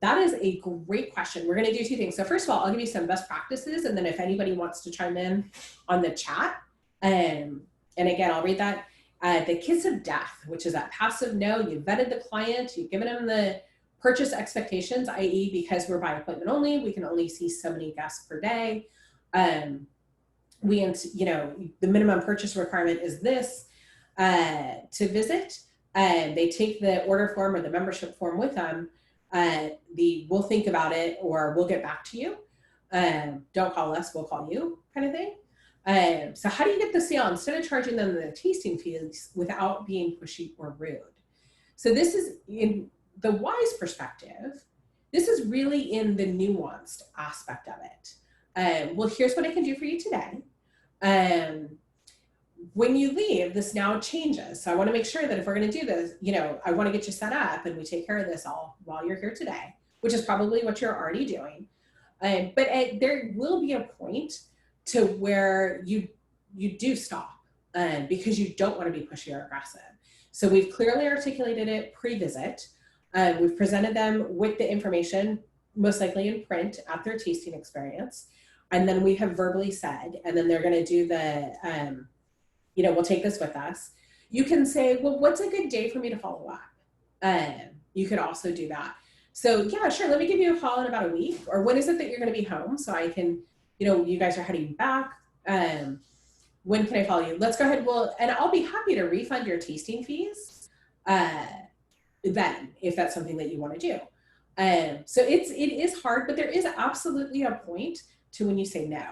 That is a great question. We're going to do 2 things. So first of all, I'll give you some best practices, and then if anybody wants to chime in on the chat, and again, I'll read that. The kiss of death, which is that passive no. You vetted the client, you've given them the purchase expectations, i.e. because we're by appointment only, we can only see so many guests per day. The minimum purchase requirement is this to visit. They take the order form or the membership form with them. We'll think about it, or we'll get back to you. Don't call us, we'll call you, kind of thing. So how do you get the sale instead of charging them the tasting fees without being pushy or rude? So this is, in the wise perspective, this is really in the nuanced aspect of it. Well, here's what I can do for you today. When you leave, this now changes. So I want to make sure that if we're going to do this, I want to get you set up and we take care of this all while you're here today, which is probably what you're already doing. But there will be a point to where you do stop because you don't want to be pushy or aggressive. So we've clearly articulated it pre-visit. We've presented them with the information, most likely in print, at their tasting experience. And then we have verbally said, and then they're going to do the, we'll take this with us. You can say, well, what's a good day for me to follow up? You could also do that. So yeah, sure. Let me give you a call in about a week, or when is it that you're going to be home? So I can, you guys are heading back. When can I follow you? Let's go ahead. And I'll be happy to refund your tasting fees then, if that's something that you want to do. So it is hard, but there is absolutely a point to when you say no.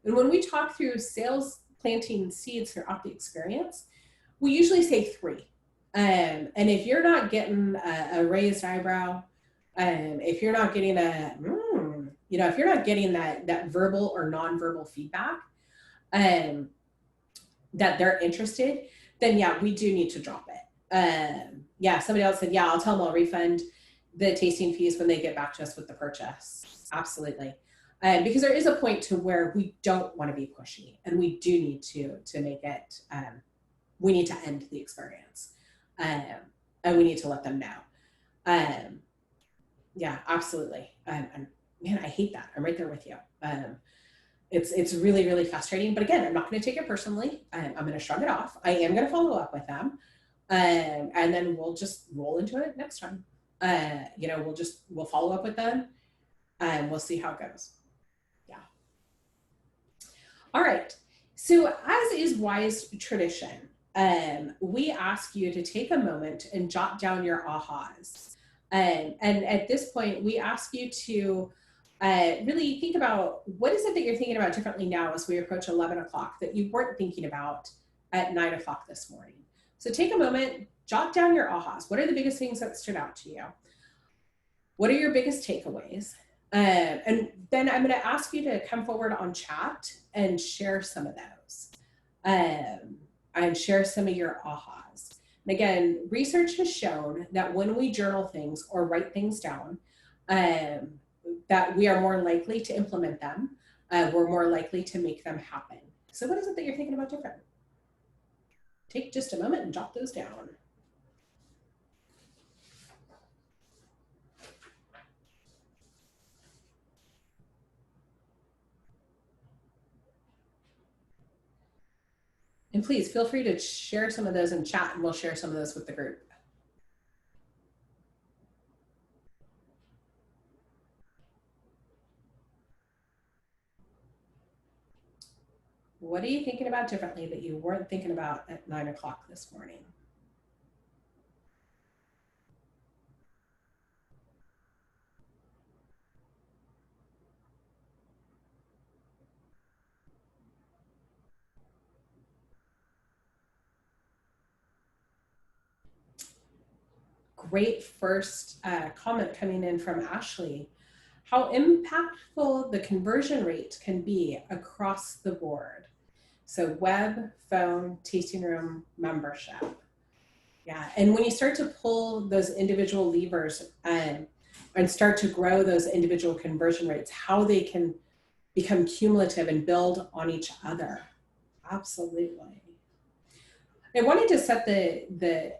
And when we talk through sales planting seeds throughout the experience, we usually say 3. And if you're not getting a raised eyebrow, if you're not getting if you're not getting that verbal or nonverbal feedback, that they're interested, then yeah, we do need to drop it. Yeah, somebody else said, yeah, I'll tell them I'll refund the tasting fees when they get back to us with the purchase. Absolutely. Because there is a point to where we don't want to be pushy, and we do need to make it, we need to end the experience, and we need to let them know. Yeah, absolutely. And man, I hate that. I'm right there with you. It's really, really frustrating, but again, I'm not going to take it personally. I'm going to shrug it off. I am going to follow up with them. And then we'll just roll into it next time. We'll follow up with them and we'll see how it goes. Yeah. All right. So, as is wise tradition, we ask you to take a moment and jot down your ahas. And at this point, we ask you to really think about what is it that you're thinking about differently now as we approach 11 o'clock that you weren't thinking about at 9 o'clock this morning. So take a moment, jot down your ahas. What are the biggest things that stood out to you? What are your biggest takeaways? And then I'm going to ask you to come forward on chat and share some of those and share some of your ahas. And again, research has shown that when we journal things or write things down, that we are more likely to implement them. We're more likely to make them happen. So what is it that you're thinking about different? Take just a moment and jot those down. And please feel free to share some of those in chat, and we'll share some of those with the group. What are you thinking about differently that you weren't thinking about at 9 o'clock this morning? Great first comment coming in from Ashley. How impactful the conversion rate can be across the board. So web, phone, tasting room, membership. Yeah, and when you start to pull those individual levers and start to grow those individual conversion rates, how they can become cumulative and build on each other. Absolutely. I wanted to set the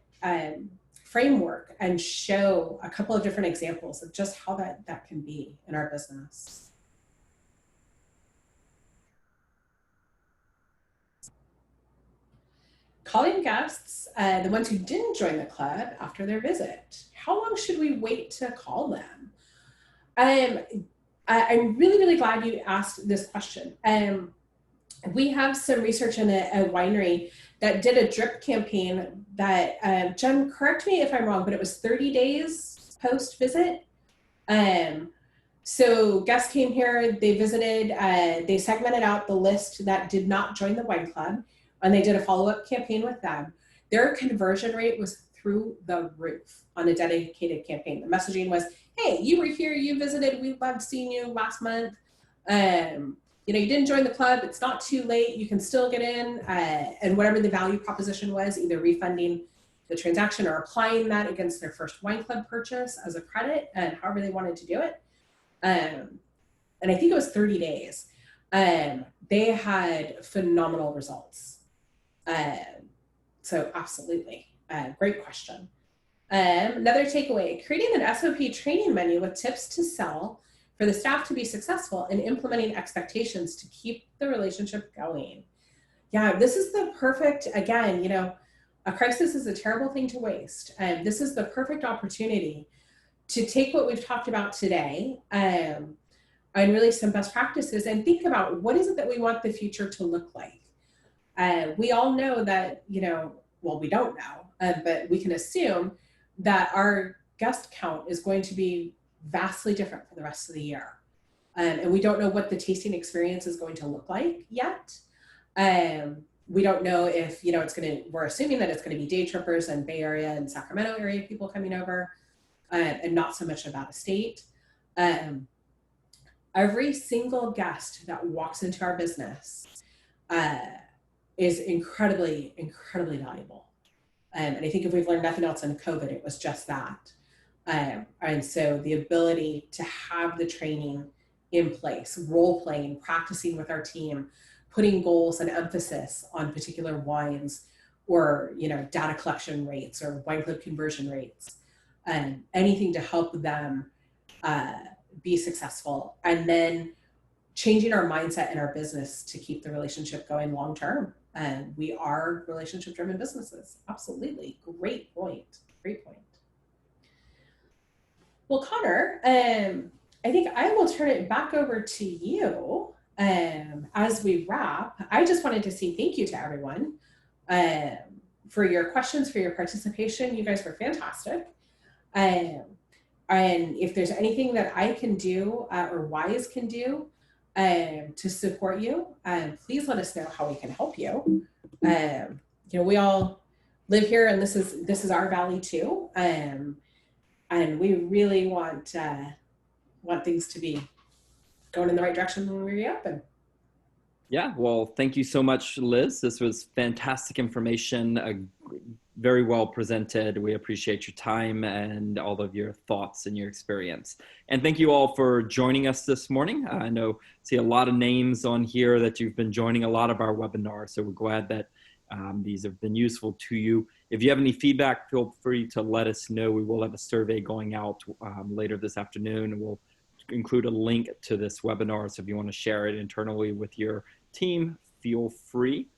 framework and show a couple of different examples of just how that can be in our business. Calling guests, the ones who didn't join the club after their visit. How long should we wait to call them? I'm really, really glad you asked this question. We have some research in a winery that did a drip campaign that, Jen, correct me if I'm wrong, but it was 30 days post-visit. So guests came here, they visited, they segmented out the list that did not join the wine club, and they did a follow-up campaign with them. Their conversion rate was through the roof on a dedicated campaign. The messaging was, hey, you were here, you visited, we loved seeing you last month. You know, you didn't join the club, it's not too late, you can still get in, and whatever the value proposition was, either refunding the transaction or applying that against their first wine club purchase as a credit, and however they wanted to do it. And I think it was 30 days. They had phenomenal results. So absolutely, great question. Another takeaway, creating an SOP training menu with tips to sell for the staff to be successful in implementing expectations to keep the relationship going. Yeah, this is the perfect, again, you know, a crisis is a terrible thing to waste. And this is the perfect opportunity to take what we've talked about today and really some best practices and think about what is it that we want the future to look like. We all know that, you know, well, we don't know, but we can assume that our guest count is going to be vastly different for the rest of the year. And we don't know what the tasting experience is going to look like yet. We don't know if, you know, we're assuming that it's going to be day trippers and Bay Area and Sacramento area people coming over and not so much about a state. Every single guest that walks into our business is incredibly, incredibly valuable. And I think if we've learned nothing else in COVID, it was just that. And so the ability to have the training in place, role playing, practicing with our team, putting goals and emphasis on particular wines or, you know, data collection rates or wine club conversion rates, and anything to help them be successful. And then changing our mindset in our business to keep the relationship going long term. And we are relationship driven businesses. Absolutely. Great point. Great point. Well, Connor, I think I will turn it back over to you As we wrap, I just wanted to say thank you to everyone um, for your questions, for your participation. You guys were fantastic. Um, and if there's anything that I can do or Wise can do to support you, please let us know how we can help you. We all live here, and this is our valley too, and we really want things to be going in the right direction when we reopen. Yeah, well, thank you so much, Liz. This was fantastic information, very well presented. We appreciate your time and all of your thoughts and your experience. And thank you all for joining us this morning. I see a lot of names on here that you've been joining a lot of our webinars, so we're glad that these have been useful to you. If you have any feedback, feel free to let us know. We will have a survey going out later this afternoon, and we'll include a link to this webinar. So if you want to share it internally with your team, feel free.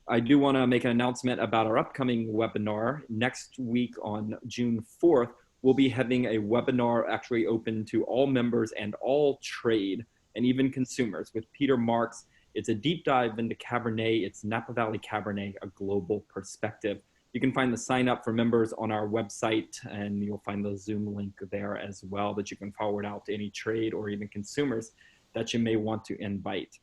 I do want to make an announcement about our upcoming webinar. Next week on June 4th, we'll be having a webinar actually open to all members and all trade and even consumers with Peter Marks. It's a deep dive into Cabernet. It's Napa Valley Cabernet, a global perspective. You can find the sign up for members on our website, and you'll find the Zoom link there as well that you can forward out to any trade or even consumers that you may want to invite.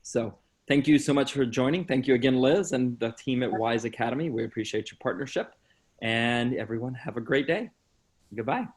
So thank you so much for joining. Thank you again, Liz, and the team at Wise Academy. We appreciate your partnership, and everyone have a great day. Goodbye.